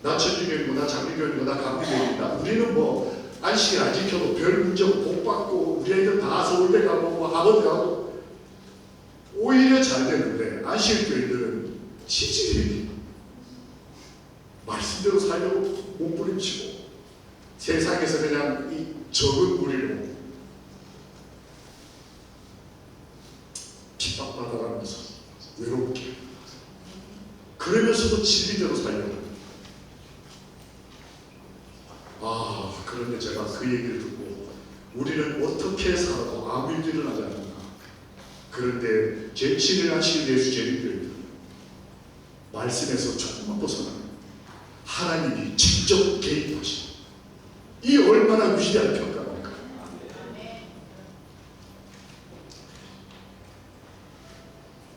Speaker 4: 나 천주교이고 나 장로교이고 나 감리교이다. 우리는 뭐 안식일 안 지켜도 별 문제 없고 복 받고 우리 애들 다 서울대 가고 뭐 하버드 가고 오히려 잘 되는데 안식일 교회들은 치질이 말씀대로 살려고 몸부림치고 세상에서 그냥 이 적은 무리로 핍박받아가면서 외롭게 그러면서도 진리대로 살려고. 그런데 제가 그 얘기를 듣고 우리는 어떻게 살아도 아무 일도 일어나지 않는다. 그런데 제 친일 안식일 예수 제일교회는 말씀에서 조금만 벗어나면 하나님이 직접 개입하시고 이 얼마나 위대한 평가입니까?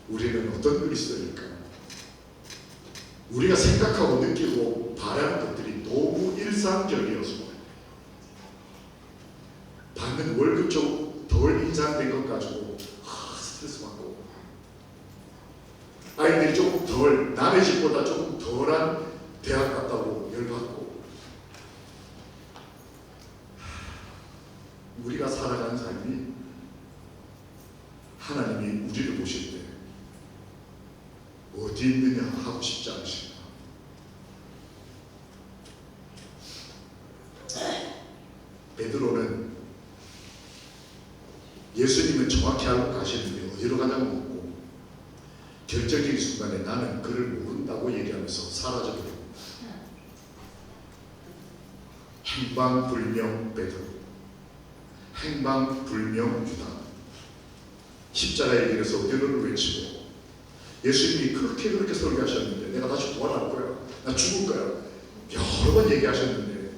Speaker 4: 우리는 어떤 그리스도일까요? 우리가 생각하고 느끼고 바라는 것들이 너무 일상적이어서 받는 월급 좀 덜 인상된 것 가지고 스트레스 받고 아이들이 조금 덜 남의 집보다 조금 덜한 대학 갔다고 열받고 우리가 살아가는 삶이 하나님이 우리를 보실 때 어디 있느냐 하고 싶지 않으십니까? 베드로는 예수님은 정확히 알고 가시는데 어디로 가냐고 묻고 결정적인 순간에 나는 그를 모른다고 얘기하면서 사라져버립니다. 행방불명 베드로, 행방불명 유다. 십자가의 길에서 어디로를 외치고 예수님이 그렇게 설교하셨는데 내가 다시 부활할 거야, 나 죽을 거야 여러 번 얘기하셨는데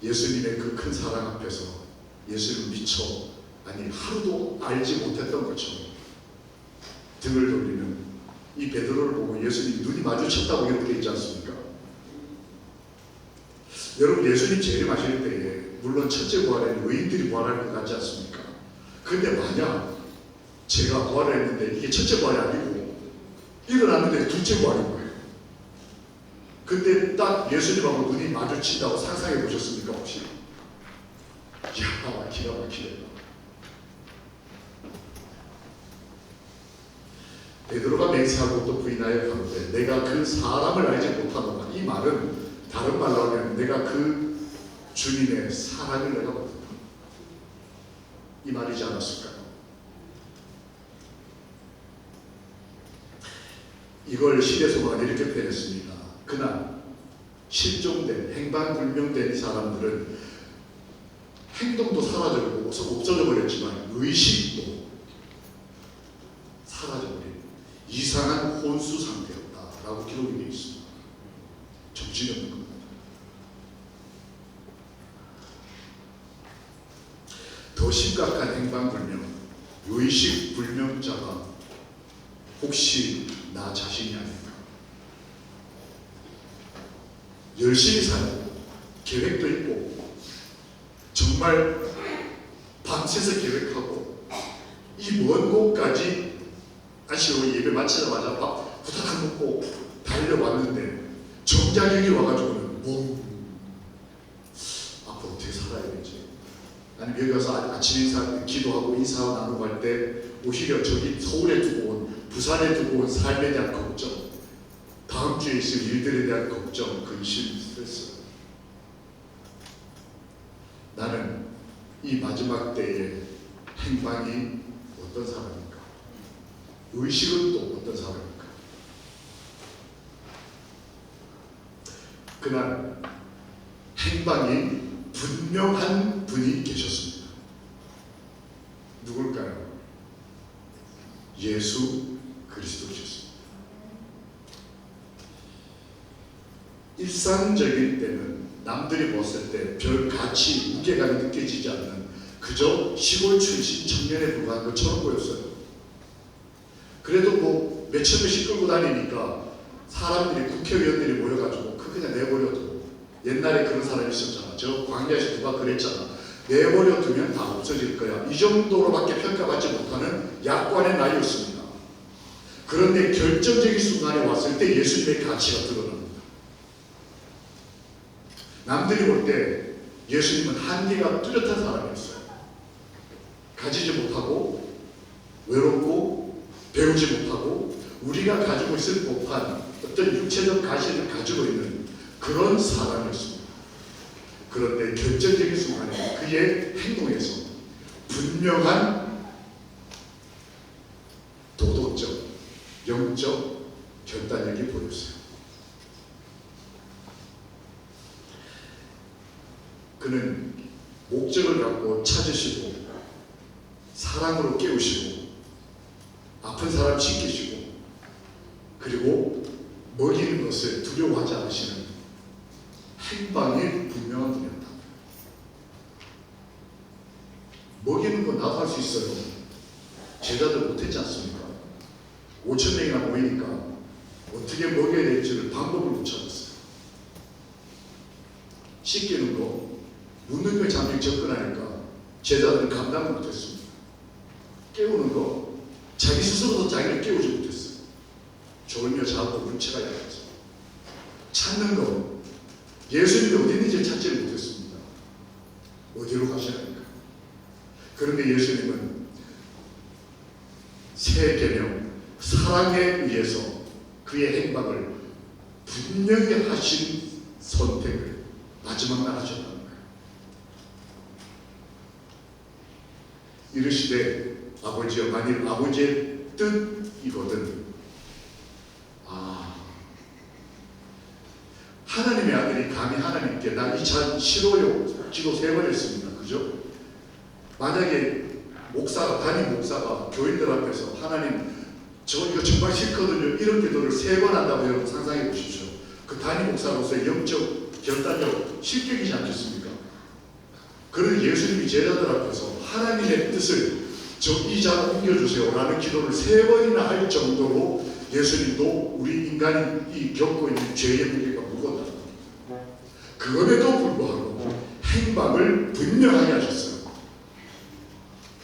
Speaker 4: 예수님의 그 큰 사랑 앞에서 예수님을 미처 하루도 알지 못했던 것처럼 등을 돌리는 이 베드로를 보고 예수님이 눈이 마주쳤다고 이렇게 있지 않습니까? 여러분 예수님 재림하실 때에 물론 첫째 부활에는 의인들이 부활할 것 같지 않습니까? 근데 만약 제가 부활을 했는데 이게 첫째 부활이 아니고 일어났는데 둘째 부활인 거예요. 근데 딱 예수님하고 눈이 마주친다고 상상해 보셨습니까 혹시? 이야 기가 막히네. 베드로가 맹세하고 또 부인하여 가로되 내가 그 사람을 알지 못하노라. 이 말은 다른 말로 하면 내가 그 주님의 사랑을 내가 못한다. 이 말이지 않았을까요? 이걸 시대소가 이렇게 표현했습니다. 그날 실종된 행방불명된 이 사람들은 행동도 사라져버리고 없어져 버렸지만 의식도 사라져버린 이상한 혼수 상태였다라고 기록이 되어 있습니다. 정신없는 겁니다. 더 심각한 행방불명, 의식 불명자가 혹시 나 자신이 아닐까? 열심히 살고 계획도 있고 정말 밤새서 계획하고 이 먼 곳까지 아시오 예배 마치자마자 밥 후다닥 먹고 달려왔는데 정작 여기 와가지고는 앞으로 어떻게 살아야 되지? 아니면 여기 와서 아침 인사 기도하고 인사하고 나누고 할 때 오히려 저기 서울에 두고 온 부산에 두고 온 삶에 대한 걱정, 다음 주에 있을 일들에 대한 걱정, 근심, 스트레스. 나는 이 마지막 때의 행방이 어떤 사람입니까? 의식은 또 어떤 사람입니까? 그날 행방이 분명한 분이 계셨습니다. 누굴까요? 예수 그리스도셨습니다. 일상적인 때는 남들이 봤을 때 별 가치, 무게감이 느껴지지 않는 그저 시골 출신 청년에 불과한 것처럼 보였어요. 그래도 뭐 몇천 명씩 끌고 다니니까 사람들이, 국회의원들이 모여가지고 그냥 내버려두고, 옛날에 그런 사람이 있었잖아. 저 광야에서 누가 그랬잖아. 내버려두면 다 없어질 거야. 이 정도로밖에 평가받지 못하는 약관의 나이였습니다. 그런데 결정적인 순간에 왔을 때 예수님의 가치가 드러납니다. 남들이 볼 때 예수님은 한계가 뚜렷한 사람이었어요. 가지지 못하고, 외롭고, 배우지 못하고, 우리가 가지고 있을 법한 어떤 육체적 가치를 가지고 있는 그런 사람이었습니다. 그런데 결정적인 순간에 그의 행동에서 분명한 도덕적, 영적 결단력이 보였어요. 그는 목적을 갖고 찾으시고, 사랑으로 깨우시고, 아픈 사람 지키시고, 그리고 먹이는 것을 두려워하지 않으시는 행방이 분명한 분이었다. 먹이는 건 나도 할 수 있어요. 제자들 못했지 않습니까? 5,000명이나 모이니까 어떻게 먹여야 될지를 방법을 못 찾았어요. 씻기는 거, 묻는 거 잠시 접근하니까 제자들은 감당을 못했습니다. 깨우는 거, 자기 스스로도 자기를 깨우지 못했어요. 졸며 자고 물체가 약해서. 찾는 거, 예수님이 어디 있는지 찾지를 못했습니다. 어디로 가셔야 할까? 그런데 예수님은 새 개념, 사랑에 의해서 그의 행방을 분명히 하신 선택을 마지막 날 하셨다는 거예요. 이르시되 아버지여, 만일 아버지의 뜻이거든, 하나님의 아들이 감히 하나님께 나 이 자 싫어요 기도 3번 했습니다. 그죠? 만약에 목사가, 담임 목사가 교인들 앞에서 하나님 저 이거 정말 싫거든요 이런 기도를 3번 한다고 여러분 상상해 보십시오. 그 담임 목사로서의 영적 결단력 실격이지 않겠습니까? 그런 예수님이 제자들 앞에서 하나님의 뜻을 이 자 옮겨주세요 라는 기도를 3번이나 할 정도로 예수님도 우리 인간이 겪고 있는 죄의 무게가 무겁다. 그럼에도 불구하고 행방을 분명하게 하셨어요.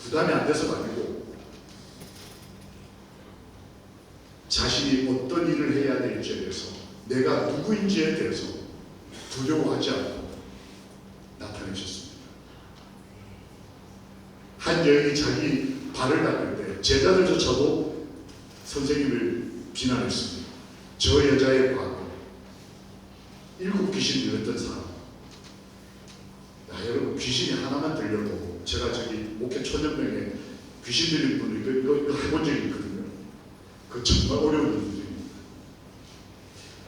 Speaker 4: 부담이 안 돼서가 아니고 자신이 어떤 일을 해야 될지에 대해서, 내가 누구인지에 대해서 두려워하지 않고 나타내셨습니다. 한 여인이 자기 발을 닦을 때 제자들조차도 선생님을 비난했습니다. 저 여자의 과거, 7 귀신 들렸던 사람. 여러분, 귀신이 하나만 들려도 제가 저기 목회 초년명에 귀신 들린 분 이거 해본 적이 있거든요. 그거 정말 어려운 일입니다.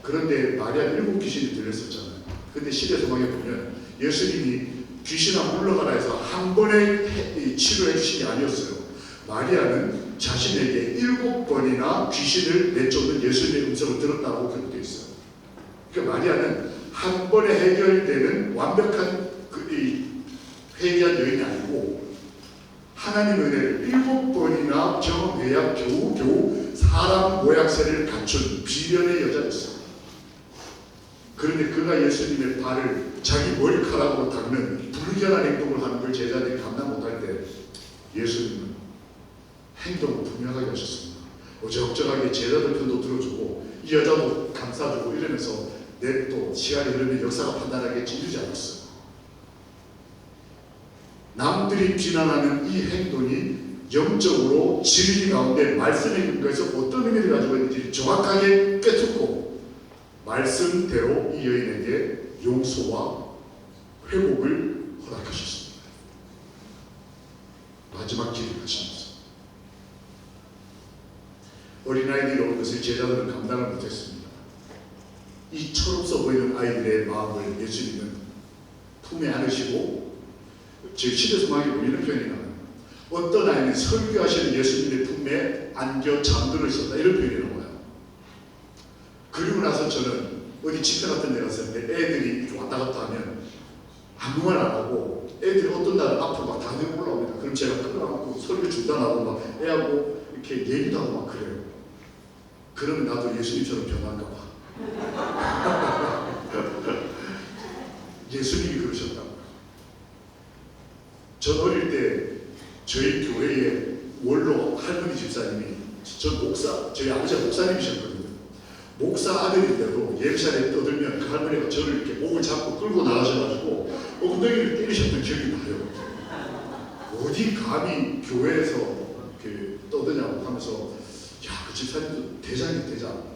Speaker 4: 그런데 마리아 7 귀신이 들렸었잖아요. 근데 시대소망에 보면 예수님이 귀신아 물러가라 해서 한 번에 치료해 주신 게 아니었어요. 마리아는 자신에게 7번이나 귀신을 내쫓는 예수님의 음성을 들었다고 기록되어 있어요. 그러니까 마리아는 한 번에 해결되는 완벽한 회개한 여인이 아니고 하나님의 은혜를 7번이나 경험해야 겨우 사람 모양새를 갖춘 비련의 여자였어요. 그런데 그가 예수님의 발을 자기 머리카락으로 닦는 불결한 행동을 하는 걸 제자들이 감당 못할 때 예수님은 행동을 분명하게 하셨습니다. 어정쩡하게 제자들 편도 들어주고 이 여자도 감싸주고 이러면서 내 또 시간이 흐르면 역사가 판단하겠지 이러지 않았어요. 남들이 비난하는 이 행동이 영적으로 진리 가운데 말씀의 근거에서 어떤 의미를 가지고 있는지 정확하게 꿰뚫고 말씀대로 이 여인에게 용서와 회복을 허락하셨습니다. 마지막 길을 가시면서 어린아이들이 온 것을 제자들은 감당을 못했습니다. 이 철없어 보이는 아이들의 마음을 예수님은 품에 안으시고 제 시대소망이 보이는 편이 나요. 어떤 아이는 설교하시는 예수님의 품에 안겨 잠들어 있었다 이런 표현이 나와요. 그리고 나서 저는 어디 집회 같은 데 갔을 때 애들이 이렇게 왔다 갔다 하면 아무 말 안 하고 애들이 어떤 날은 앞으로 막 다들 올라옵니다. 그럼 제가 끌어안고 설교 중단하고 막 애하고 이렇게 얘기도 하고 막 그래요. 그러면 나도 예수님처럼 변한가 봐. 예수님이 그러셨다고요. 전 어릴 때 저희 교회에 원로 할머니 집사님이 저희 아버지가 목사님이셨거든요. 목사 아들인데도 예배자리에 떠들면 그 할머니가 저를 이렇게 목을 잡고 끌고 나가셔가지고 엉덩이를 때리셨던 기억이 나요. 어디 감히 교회에서 이렇게 떠드냐고 하면서 야, 그 집사님도 대장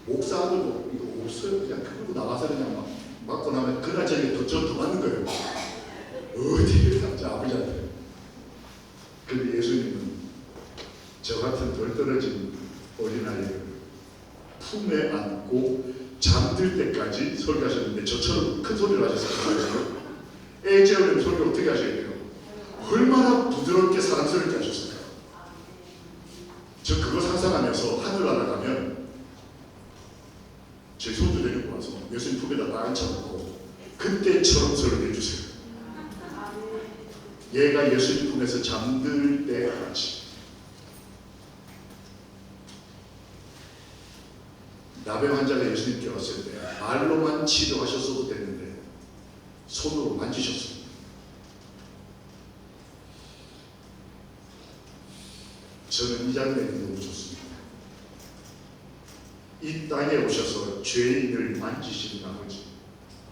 Speaker 4: 목사 아들도 이거 없어요. 그냥 끌고 나가서 그냥 막 맞고 나면 그날 저녁에 더 맞는 거예요. 어디를 남자 아버지한테. 근데 예수님은 저 같은 덜 떨어진 어린아이를 품에 안고 잠들 때까지 설교하셨는데 저처럼 큰 소리를 하셨어요. 애 재우려면 설교 어떻게 하셔야 돼요? 얼마나 부드럽게 사랑스럽게 하셨어요. 저 그거 상상하면서 하늘나라 가면 제 손주 데리고 와서 예수님 품에다 딱 앉혀놓고 그때처럼 설교해 주세요. 얘가 예수님 품에서 잠들 때까지. 나병 환자가 예수님께 왔을 때 말로만 치료하셨어도 됐는데 손으로 만지셨습니다. 저는 이 장면이 너무 좋습니다. 이 땅에 오셔서 죄인을 만지시는 아버지,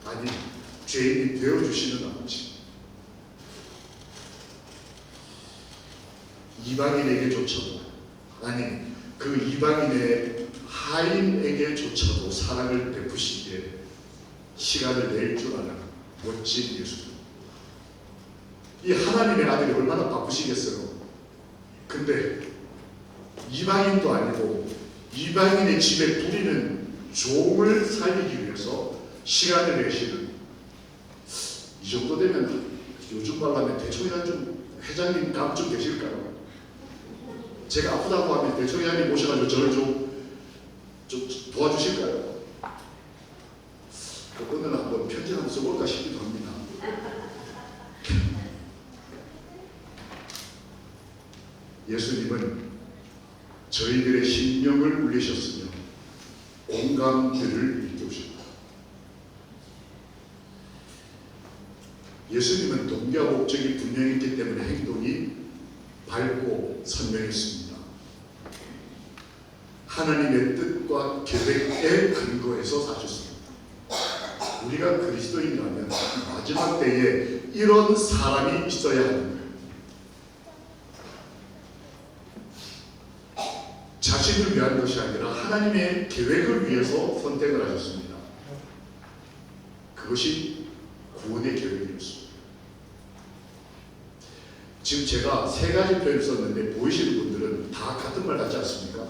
Speaker 4: 아니 죄인이 되어주시는 아버지, 이방인에게조차도, 아니 그 이방인의 하인에게조차도 사랑을 베푸시기에 시간을 낼 줄 아는 멋진 예수님. 이 하나님의 아들이 얼마나 바쁘시겠어요. 근데 이방인도 아니고 이방인의 집에 부리는 종을 살리기 위해서 시간을 내시는, 이 정도 되면 요즘 말로 하면 대총회장 좀 회장님 감 좀 되실까요? 제가 아프다고 하면 대총회장님 모셔가지고 저를 좀 도와주실까요? 오늘 한번 편지 한번 써볼까 싶기도 합니다. 예수님은 저희들의 심령을 울리셨으며 공감들을 일깨우셨다. 예수님은 동기와 목적이 분명했기 때문에 행동이 밝고 선명했습니다. 하나님의 뜻과 계획에 근거해서 사셨습니다. 우리가 그리스도인이라면 마지막 때에 이런 사람이 있어야 하는 거예요. 자신을 위한 것이 아니라 하나님의 계획을 위해서 선택을 하셨습니다. 그것이 구원의 계획이었습니다. 지금 제가 세 가지 표현을 썼는데 보이시는 분들은 다 같은 말 같지 않습니까?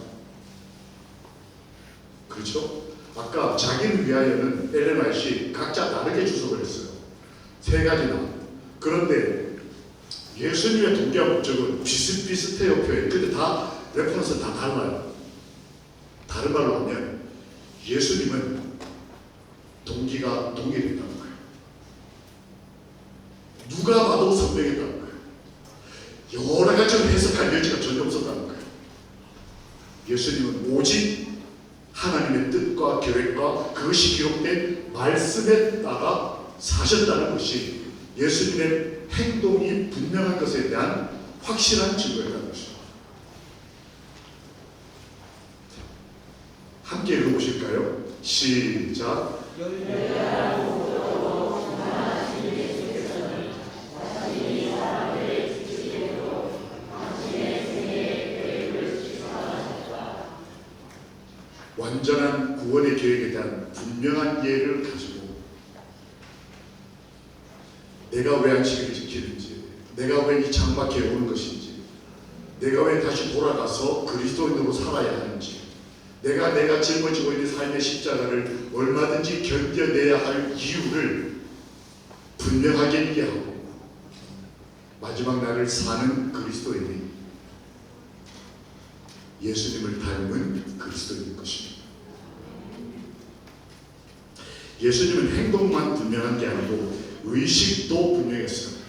Speaker 4: 그렇죠? 아까 자기를 위하여는 엘렌 화이트 각자 다르게 주석을 했어요. 세 가지나. 그런데 예수님의 동기와 목적은 비슷비슷해요, 표현. 근데 다 레퍼런스 다 달라요. 다른 말로 하면 예수님은 동기가 동일했다는 거예요. 누가 봐도 선명했다는 거예요. 여러 가지로 해석할 여지가 전혀 없었다는 거예요. 예수님은 오직 하나님의 뜻과 계획과 그것이 기록된 말씀에 따라 사셨다는 것이 예수님의 행동이 분명한 것에 대한 확실한 증거였다는 것입니다. 함께 읽어보실까요? 시작. 완전한 구원의 계획에 대한 분명한 이해를 가지고 내가 왜 안식일을 지키는지, 내가 왜 이 창밖에 오는 것인지, 내가 왜 다시 돌아가서 그리스도인으로 살아야 하는지, 내가 짊어지고 있는 삶의 십자가를 얼마든지 견뎌내야 할 이유를 분명하게 이해하고 마지막 날을 사는 그리스도인이 예수님을 닮은 그리스도인일 것입니다. 예수님은 행동만 분명한 게 아니고 의식도 분명했어요.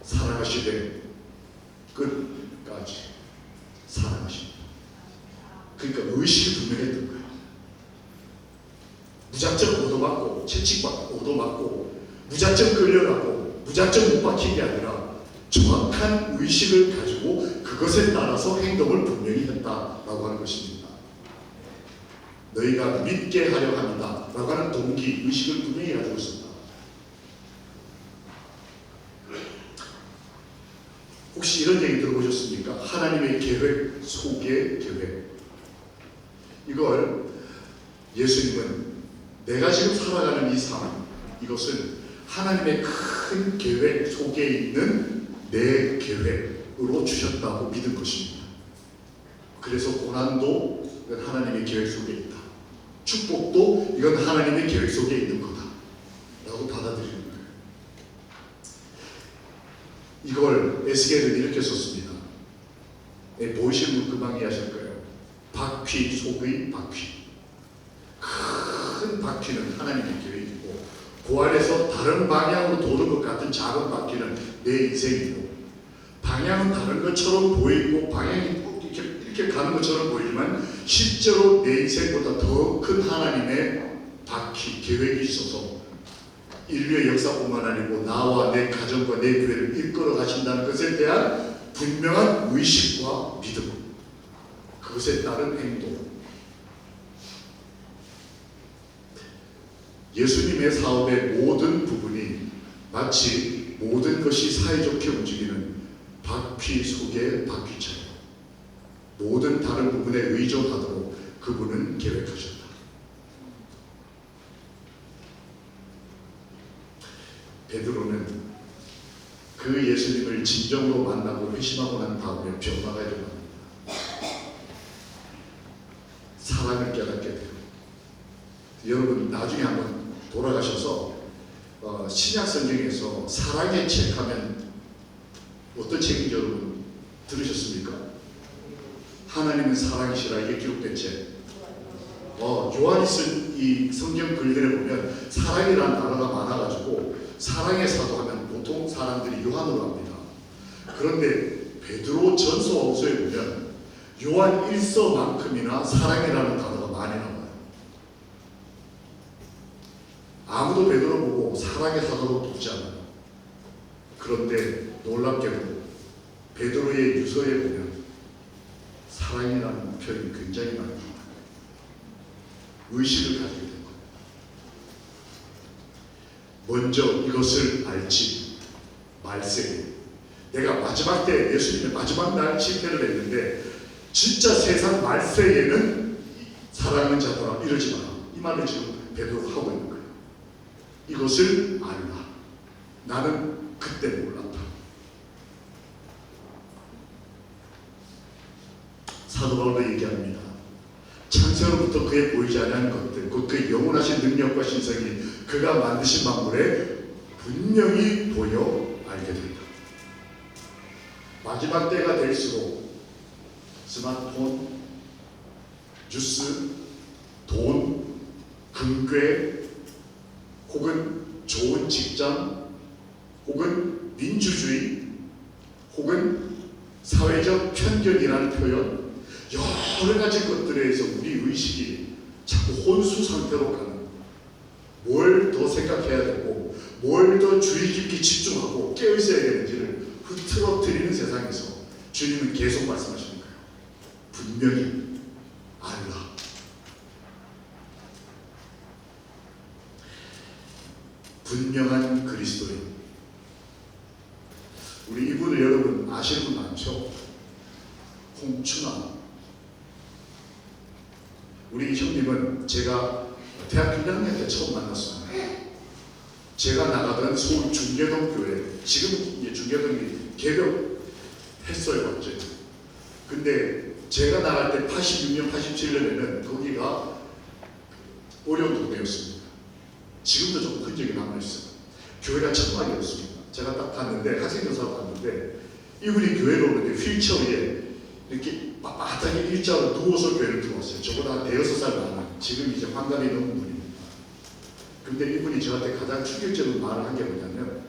Speaker 4: 사랑하시되 끝까지 사랑하십니다. 그러니까 의식이 분명했던 거예요. 무작정 오도받고 채찍받고 오도받고 무작정 끌려가고 무작정 못 박힌 게 아니라 정확한 의식을 가지고 그것에 따라서 행동을 분명히 했다라고 하는 것입니다. 너희가 믿게 하려 합니다 라고 하는 동기, 의식을 분명히 가지고 있습니다. 혹시 이런 얘기 들어보셨습니까? 하나님의 계획 속의 계획. 이걸 예수님은 내가 지금 살아가는 이 삶, 이것은 하나님의 큰 계획 속에 있는 내 계획으로 주셨다고 믿은 것입니다. 그래서 고난도 이건 하나님의 계획 속에 있다. 축복도 이건 하나님의 계획 속에 있는 거다 라고 받아들이는 거예요. 이걸 에스겔은 이렇게 썼습니다. 보이시는 분 금방 이해하실 거예요. 바퀴 속의 바퀴. 큰 바퀴는 하나님의 계획이고 그 안에서 다른 방향으로 도는 것 같은 작은 바퀴는 내 인생이고 방향은 다른 것처럼 보이고 방향이 이렇게 가는 것처럼 보이지만 실제로 내 인생보다 더 큰 하나님의 바퀴 계획이 있어서 인류의 역사뿐만 아니고 나와 내 가정과 내 교회를 이끌어 가신다는 것에 대한 분명한 의식과 믿음, 그것에 따른 행동. 예수님의 사업의 모든 부분이 마치 모든 것이 사이좋게 움직이는 바퀴 속의 바퀴처럼 모든 다른 부분에 의존하도록 그분은 계획하셨다. 베드로는 그 예수님을 진정으로 만나고 회심하고 난 다음에 변화가 일어납니다. 사랑을 깨닫게 돼요. 여러분 나중에 한번 돌아가셔서 신약 성경에서 사랑의 책 하면 어떤 책인지 여러분 들으셨습니까? 하나님은 사랑이시라 이게 기록된 책. 요한이 쓴 이 성경 글들에 보면 사랑이라는 단어가 많아가지고 사랑의 사도하면 보통 사람들이 요한으로 합니다. 그런데 베드로 전서와 후서에 보면 요한 1서만큼이나 사랑이라는 단어가 많이 나와요. 아무도 베드로 보고 사랑의 사도로 보지 않아요. 그런데 놀랍게도 베드로의 유서에 보면 사랑이라는 표현이 굉장히 많이 나와요. 의식을 가지게 된 거예요. 먼저 이것을 알지 말세에 내가 마지막 때 예수님의 마지막 날 집회를 했는데 진짜 세상 말세에는 사랑하는 자들아 이러지 마라. 이 말을 지금 베드로가 하고 있는 거예요. 이것을 알라. 나는 그때 몰랐다. 사도 바울도 얘기합니다. 창세로부터 그에 보이지 않는 것들, 곧 그의 영원하신 능력과 신성이 그가 만드신 만물에 분명히 보여 알게 된다. 마지막 때가 될수록 스마트폰, 뉴스, 돈, 금괴, 혹은 좋은 직장, 혹은 민주주의, 혹은 사회적 편견이라는 표현, 여러 가지 것들에 의해서 우리 의식이 자꾸 혼수 상태로 가는, 뭘 더 생각해야 되고 뭘 더 주의 깊게 집중하고 깨어있어야 되는지를 흐트러뜨리는 세상에서 주님은 계속 말씀하시는 거예요. 분명히 알라. 분명한 그리스도인. 우리 이분을 여러분 아시는 분 많죠? 홍춘아. 우리 형님은 제가 대학교 1학년 때 처음 만났습니다. 제가 나가던 서울 중계동 교회, 지금 이제 중계동이 개벽했어요, 맞죠? 근데 제가 나갈 때 86년, 87년에는 거기가 어려운 동네였습니다. 지금도 좀 흔적이 남아있어요. 교회가 천막이었습니다. 제가 딱 갔는데 학생교사로 갔는데 이분이 교회로 오는데 휠체어 위에 이렇게 빳빳하게 일자로 누워서 교회를 들어왔어요. 저보다 한 6살 많은 지금 이제 환갑이 넘은 분입니다. 근데 이분이 저한테 가장 충격적인 말을 한 게 뭐냐면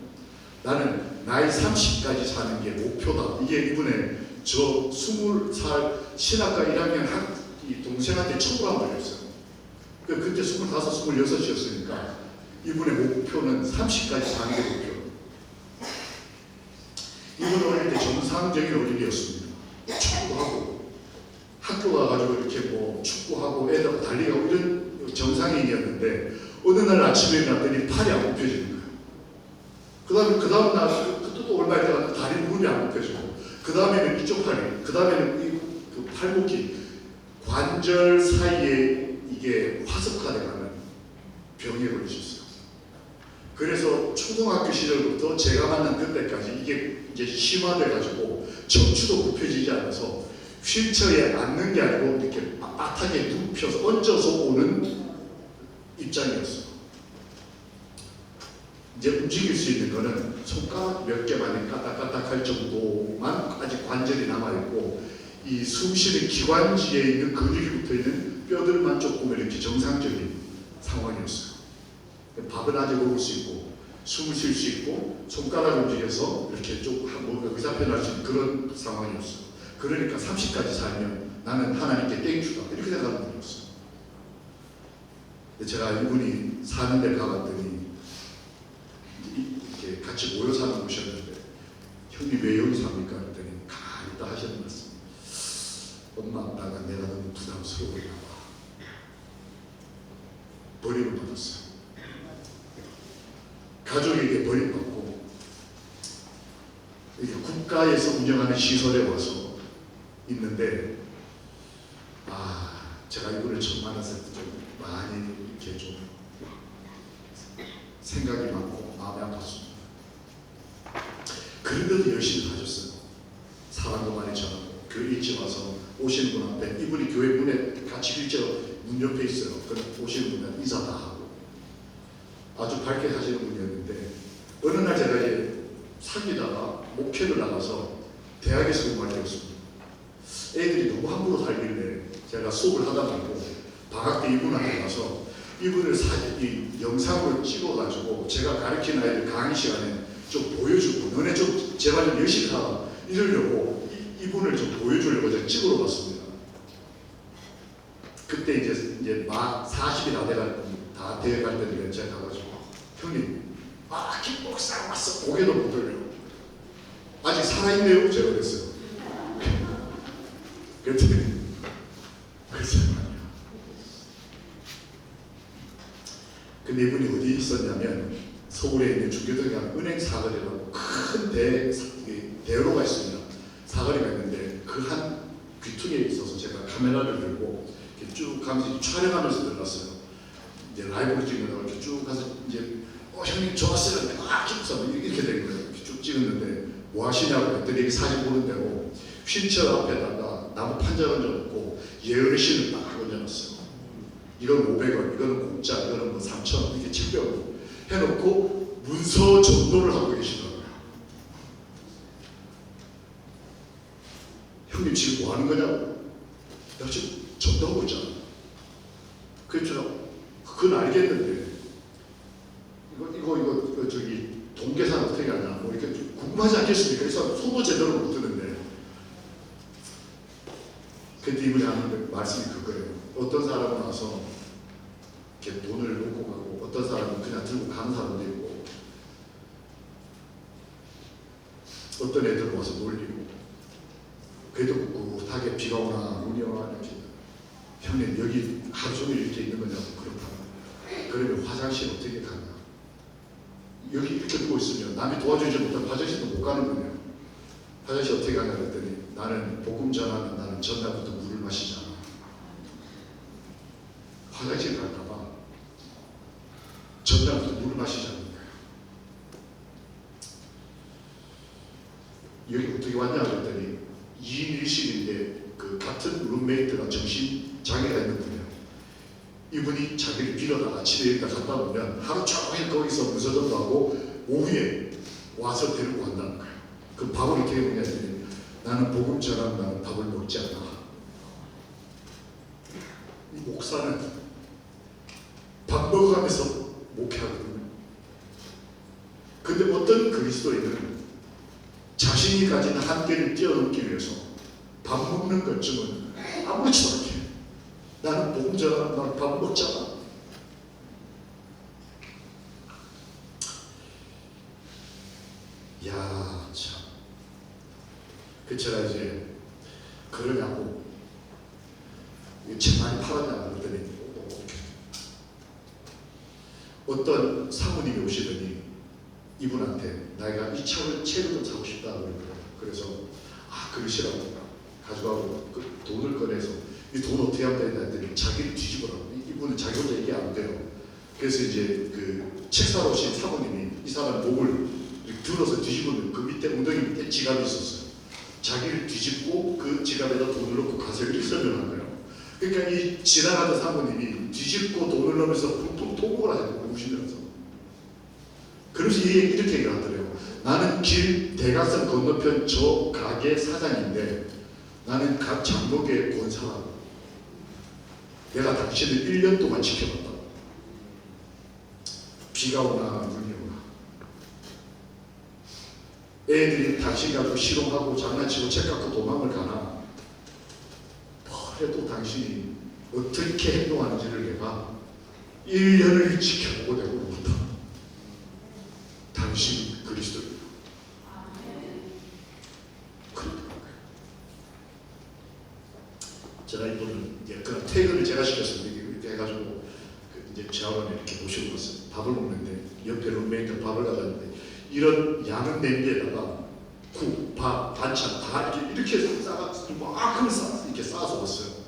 Speaker 4: 나는 나이 30까지 사는 게 목표다. 이게 이분의 저 20살 신학과 1학년 이 동생한테 청구한 말이었어요. 그때 25, 26이었으니까 이분의 목표는 30까지 사는 게 목표. 이분 어릴 때 정상적인 어린이였습니다. 축구하고 학교 가가지고 이렇게 뭐 축구하고 애들하고 달리고 이런 정상인이었는데 어느 날 아침에 일어났더니 팔이 안 굽혀지는 거예요. 그 다음 날 또 얼마 있다가 다리 무릎이 안 굽혀지고 그 다음에는 이쪽 팔이 그 다음에는 그 팔목이 관절 사이에 이게 화석화돼가는 병에 걸리셨어요. 그래서 초등학교 시절부터 제가 만난 그때까지 이게 이제 심화돼가지고 척추도 굽혀지지 않아서 휠체어에 앉는 게 아니고 이렇게 빳빳하게 눕혀서 얹어서 오는 입장이었어요. 이제 움직일 수 있는 거는 손가락 몇 개만에 까딱까딱 할 정도만 아직 관절이 남아있고 이 숨 쉬는 기관지에 있는 근육이 붙어있는 뼈들만 조금 이렇게 정상적인 상황이었어요. 밥은 아직 먹을 수 있고 숨을 쉴 수 있고 손가락을 움직여서 이렇게 좀 의사 표현할 수 있는 그런 상황이었어요. 그러니까 30까지 살면 나는 하나님께 땡큐다 이렇게 생각하는 분이었어요. 제가 이분이 사는 데 가봤더니 이렇게 같이 모여 사는 곳이었는데 형님 왜 여기 삽니까? 그랬더니 가만히 있다 하시는 말씀. 엄마 아빠가 내가 너무 부담스러워나 봐. 버림을 받았어요. 가족에게 버림받고 국가에서 운영하는 시설에 와서 있는데 제가 이분을 처음 만났을 때 좀 많이 이렇게 좀 생각이 많고 마음이 아팠습니다. 그런데도 열심히 가셨어요. 사람도 많이 전하고 교회 일찍 와서 오시는 분 앞에 이분이 교회 문에 같이 실제로 문 옆에 있어요. 그럼 오시는 분은 인사 다 하고 아주 밝게 하시는 분이었는데 어느 날 제가 이제 사귀다가 목회를 나가서 대학에서 공부할 때였습니다. 애들이 너무 함부로 살길래 제가 수업을 하다 말고 방학 때 이분한테 가서 이분을 이 영상으로 찍어가지고 제가 가르치는 아이들 강의 시간에 좀 보여주고 너네 좀 제발 좀 열심히 하라 이러려고 이분을 좀 보여주려고 제가 찍으러 갔습니다. 그때 이제 막 40이 다 돼갈 때는 제가 가가지고 형님 김 목사 왔어 고개도 못 돌려 아직 살아있네요 제가 그랬어요. 그랬더니 글쎄 말이야. 근데 이분이 어디 있었냐면 서울에 있는 중교동에 은행 사거리라고 큰 대로가 있습니다. 사거리가 있는데 그 한 귀퉁이에 있어서 제가 카메라를 들고 이렇게 쭉 가면서 촬영하면서 들어갔어요. 이제 라이브로 찍는다고 이렇게 쭉 가서 이제 형님 좋았어요. 김사 이렇게 된 거예요. 이렇게 쭉 찍었는데 뭐 하시냐고 했더니 사진 보는 대로 휠체어 앞에다가 나무 판자 얹어놓고 예언의 딱 얹어놨어요. 이건 500원, 이거는 공짜, 이거는 뭐 3,000원 이렇게 700원 해놓고 문서 전도를 하고 계시더라고요. 형님 지금 뭐 하는 거냐고. 내가 지금 전도하고 있잖아. 그랬죠. 그건 알겠는데 이거 저기 동계산 어떻게 하냐 뭐 이렇게 궁금하지 않겠습니까? 그래서 손도 제대로 못 드는데 그때 이분이 하는 말씀이 그거예요. 어떤 사람은 와서 이렇게 돈을 놓고 가고 어떤 사람은 그냥 들고 가는 사람도 있고 어떤 애들은 와서 놀리고 그래도 꿋꿋하게 비가 오나 눈이 오나 이렇게 형님 여기 하루 종일 이렇게 있는 거냐고 그렇다고 그러면 화장실 어떻게 가냐 여기 이렇게 누워 있으면 남이 도와주지 못하면 화장실도 못 가는 거냐 화장실 어떻게 가냐 그랬더니 나는 복음 전하면 나는 전날부터 물을 마시잖아. 화장실 갈까봐 전날부터 물을 마시자는 거예요. 여기 어떻게 왔냐 그랬더니 2인 1실인데 그 같은 룸메이트가 정신장애가 있는 분이에요. 이분이 자기를 빌어다가 집에 일단 갔다 오면 하루 종일 거기서 문서전도 하고 오후에 와서 데리고 간다는 거예요. 그 밥을 어떻게 먹냐 했더니 나는 복음 전하면 나는 밥을 먹지 않아. 이 목사는 밥 먹어가면서 목회하거든요. 근데 어떤 그리스도인은 자신이 가진 한계를 뛰어넘기 위해서 밥 먹는 것쯤은 아무렇지도 않게 나는 복음 전하면 나는 밥 먹지 않아. 야, 참. 그 제가 이제 그러냐고 책 많이 팔았냐고 그랬더니 어떤 사모님이 오시더니 이분한테 내가 이 책을 좀 사고 싶다고 그러더라고요. 그래서 그러시라고 가져가고 그 돈을 꺼내서 이 돈 어떻게 하면 되냐 했더니 자기를 뒤집으라고. 이분은 자기 혼자 얘기 안 돼요. 그래서 이제 그 책 사러 오신 사모님이 이 사람 목을 들어서 뒤집으면 그 밑에 엉덩이 밑에 지갑이 있었어요. 자기를 뒤집고 그 지갑에다 돈을 넣고 가세요. 이렇게 설명한 거예요. 그러니까 이 지나가던 사모님이 뒤집고 돈을 넣으면서 붕붕 토목을 하셨고 우시면서 그러면서 이렇게 얘기를 하더래요. 나는 길 대각선 건너편 저 가게 사장인데 나는 각 장목의 권사라고. 내가 당신을 1년 동안 지켜봤다. 비가 오나 눈이 오나 애들이 당신 가지고 실험하고 장난치고 책 갖고 도망을 가나 그래도 당신이 어떻게 행동하는지를 내가 1년을 지켜보고 내가 묻다. 당신이 그리스도입니다. 제가 이분은 이제 그런 퇴근을 제가 시켰습니다. 이렇게 해가지고 이제 재활원에 이렇게 모시고 갔어요. 밥을 먹는데 옆에 룸메이트 밥을 가졌는데 이런 양은 냄비에다가 국, 밥, 반찬 다 이렇게 싸가지고 막 이렇게 싸서 왔어요.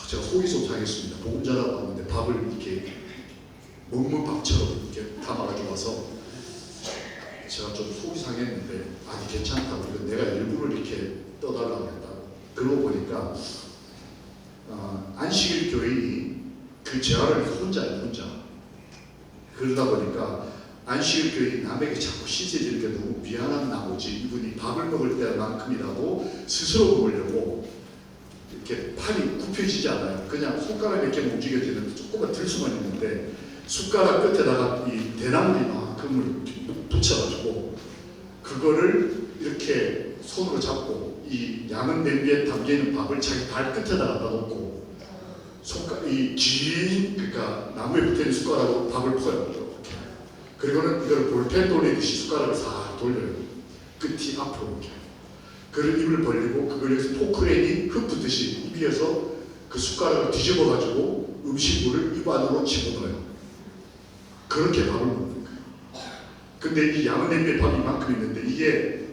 Speaker 4: 제가 속이 좀 상했습니다. 복음 전하고 왔는데 밥을 이렇게 먹는 밥처럼 이렇게 담아가지고 와서 제가 좀 속이 상했는데 아니 괜찮다고. 이거 내가 일부러 이렇게 떠달라고 했다고. 그러고 보니까 안식일 교인이 그 재활을 혼자예요. 혼자. 그러다 보니까 안식일 교인이 남에게 자꾸 신세지는 게 너무 미안한 나머지 이분이 밥을 먹을 때만큼이라도 스스로 먹으려고 이렇게 팔이 굽혀지지 않아요. 그냥 손가락 이렇게 움직여지는데 조금만 들 수만 있는데 숟가락 끝에다가 이 대나무리만큼을 붙여가지고 그거를 이렇게 손으로 잡고 이 양은 냄비에 담겨있는 밥을 자기 발끝에다 갖다 놓고 그러니까 나무에 붙어있는 숟가락으로 밥을 퍼요. 그리고는 이걸 볼펜 돌리듯이 숟가락을 싹 돌려요. 끝이 앞으로 이렇게. 그걸 입을 벌리고 그걸 여기서 포크레인이 흡붙듯이 입 위에서 그 숟가락을 뒤집어가지고 음식물을 입 안으로 집어넣어요. 그렇게 밥을 먹는 거예요. 근데 이 양은 냄비에 밥이 이만큼 있는데 이게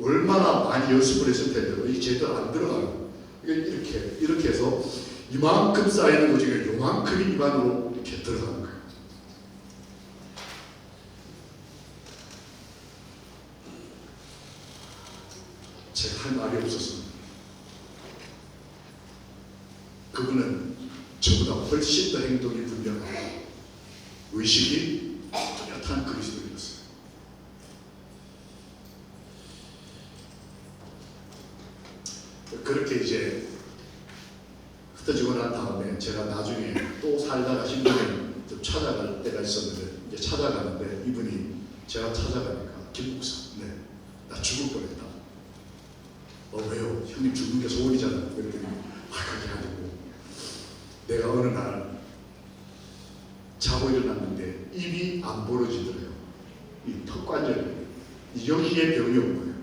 Speaker 4: 얼마나 많이 연습을 했을 텐데도 이게 제대로 안 들어가요. 이렇게 해서 이만큼 쌓이는 거 중에 요만큼이 입 안으로 이렇게 들어가는 거예요. 제가 할 말이 없었습니다. 그분은 저보다 훨씬 더 행동이 분명하고 의식이 뚜렷한 그리스도인이었어요. 그렇게 이제 흩어지고 난 다음에 제가 나중에 또 살다가 힘들게 좀 찾아갈 때가 있었는데 이제 찾아가는데 이분이 제가 찾아가니까 김 목사, 네, 나 죽을 뻔했다. 왜요? 형님 죽는 게 소원이잖아요. 그랬더니 그게 아니고 내가 어느 날 자고 일어났는데 입이 안 벌어지더래요. 이 턱관절이 여기에 병이 온 거예요.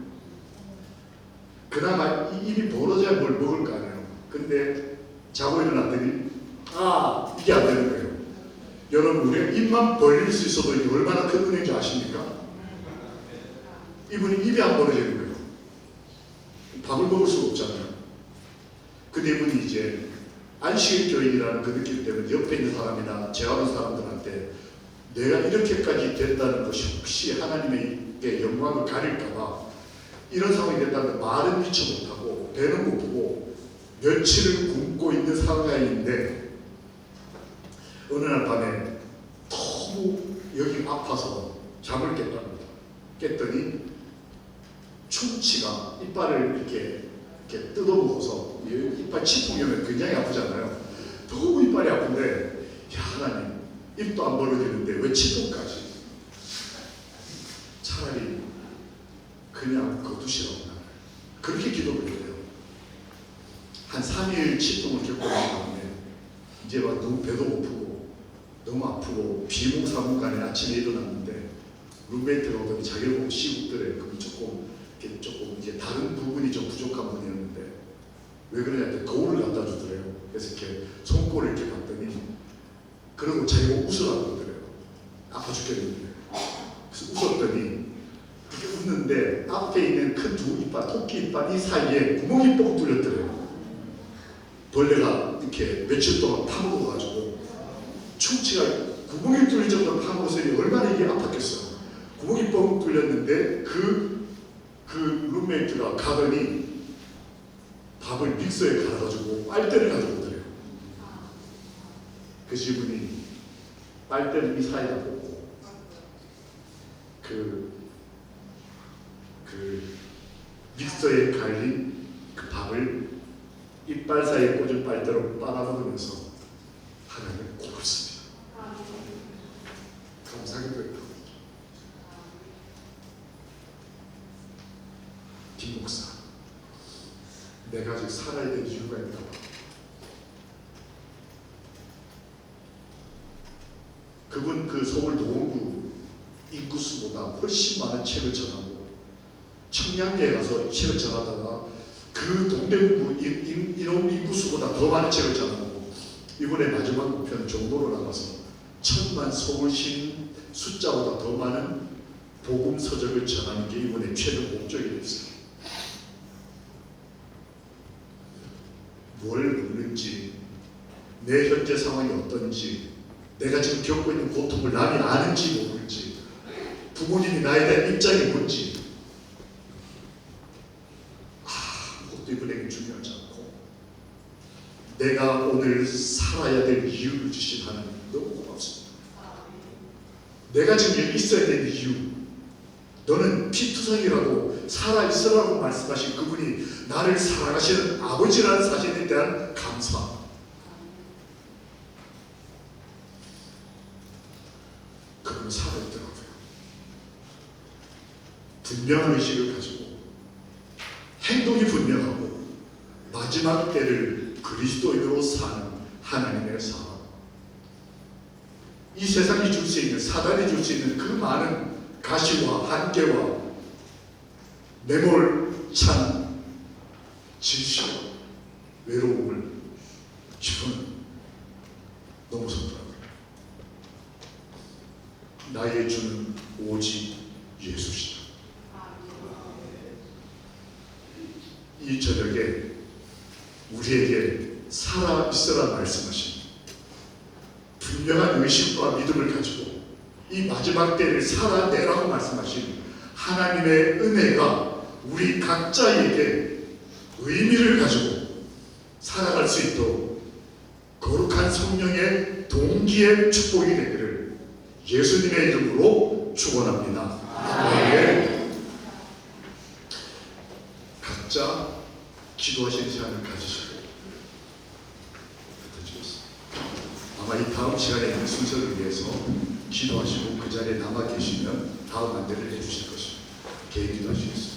Speaker 4: 그나마 이 입이 벌어져야 뭘 먹을 거 아니에요. 근데 자고 일어났더니 이게 안 되는 거예요. 여러분 우리가 입만 벌릴 수 있어도 이게 얼마나 큰 은혜인지 아십니까? 이분이 입이 안 벌어지는 거예요. 밥을 먹을 수가 없잖아요. 근데 이분이 이제 안식일 교인이라는 그 느낌 때문에 옆에 있는 사람이나 재활원 사람들한테 내가 이렇게까지 된다는 것이 혹시 하나님의 영광을 가릴까봐 이런 상황이 된다면 말은 미처 못하고 배는 못 보고 며칠을 굶고 있는 상황인데 어느 날 밤에 너무 여기 아파서 잠을 깼답니다. 깼더니 충치가 이빨을 이렇게 뜯어먹어서 이빨 치통이 오면 굉장히 아프잖아요. 너무 이빨이 아픈데 야 하나님 입도 안 벌어지는데 왜 치통까지? 차라리 그냥 거두시라고 그렇게 기도를 해요. 한 3일 치통을 겪고 난 다음에 이제 막 너무 배도 고프고 너무 아프고 비몽사몽간에 아침에 일어났는데 룸메이트가 오더니 자기를 보고 시국들에 그럼 조금 이제 다른 부분이 좀 부족한 분이었는데 왜 그러냐 했더니 거울을 갖다 주더래요. 그래서 이렇게 손골을 이렇게 봤더니 그러고 자기가 웃으라고 그러더래요. 아파 죽겠는데. 그래서 웃었더니 이렇게 웃는데 앞에 있는 큰 두 이빨, 토끼 이빨 이 사이에 구멍이 뻥 뚫렸더래요. 벌레가 이렇게 며칠 동안 파먹어가지고 충치가 구멍이 뚫릴 정도로 파먹어서 얼마나 이게 아팠겠어요. 구멍이 뻥 뚫렸는데 그 룸메이트가 가더니 밥을 믹서에 갈아가지고 빨대를 가져오더래요. 그 집분이 빨대를 이 사이에다 꽂고 그 믹서에 갈린 그 밥을 이빨 사이에 꽂은 빨대로 빨아먹으면서 하나님을 고맙습니다. 감사하기도 했고 김 목사 내가 아직 살아야 될 이유가 있다. 그분 그 서울 노원구 인구수보다 훨씬 많은 책을 전하고 청량리에 가서 책을 전하다가 그 동대문구 인구수보다 더 많은 책을 전하고 이번에 마지막 목표는 정도로 나가서 1000만 서울시민 숫자보다 더 많은 복음 서적을 전하는 게 이번에 최종 목적이 됐어요. 뭘 묻는지, 내 현재 상황이 어떤지, 내가 지금 겪고 있는 고통을 남이 아는지 모르는지, 부모님이 나에 대한 입장이 뭔지 아무것도 이분에게 중요하지 않고 내가 오늘 살아야 될 이유를 주신 하나님 너무 고맙습니다. 내가 지금 여기 있어야 되는 이유, 너는 피투성이라고 살아있으라고 말씀하신 그분이 나를 사랑하시는 아버지라는 사실에 대한 감사. 그분은 살아있더라고요. 분명한 의식을 가지고 행동이 분명하고 마지막 때를 그리스도인으로 사는 하나님의 사람. 이 세상이 줄 수 있는, 사단이 줄 수 있는 그 많은 가시와 한계와 매몰찬 질시와 외로움을 주는 너무 좋더라고요. 나의 주는 오직 예수시다. 이 저녁에 우리에게 살아있으라 말씀하신 분명한 의식과 믿음을 가지고 이 마지막 때를 살아내라고 말씀하신 하나님의 은혜가 우리 각자에게 의미를 가지고 살아갈 수 있도록 거룩한 성령의 동기의 축복이 되기를 예수님의 이름으로 축원합니다. 아멘. 각자 기도하시는 시간을 가지시고 아마 이 다음 시간에 있는 순서를 위해서 기도하시고 그 자리에 남아 계시면 다음 안내를 해주실 것입니다. 개인 기도하시겠습니다.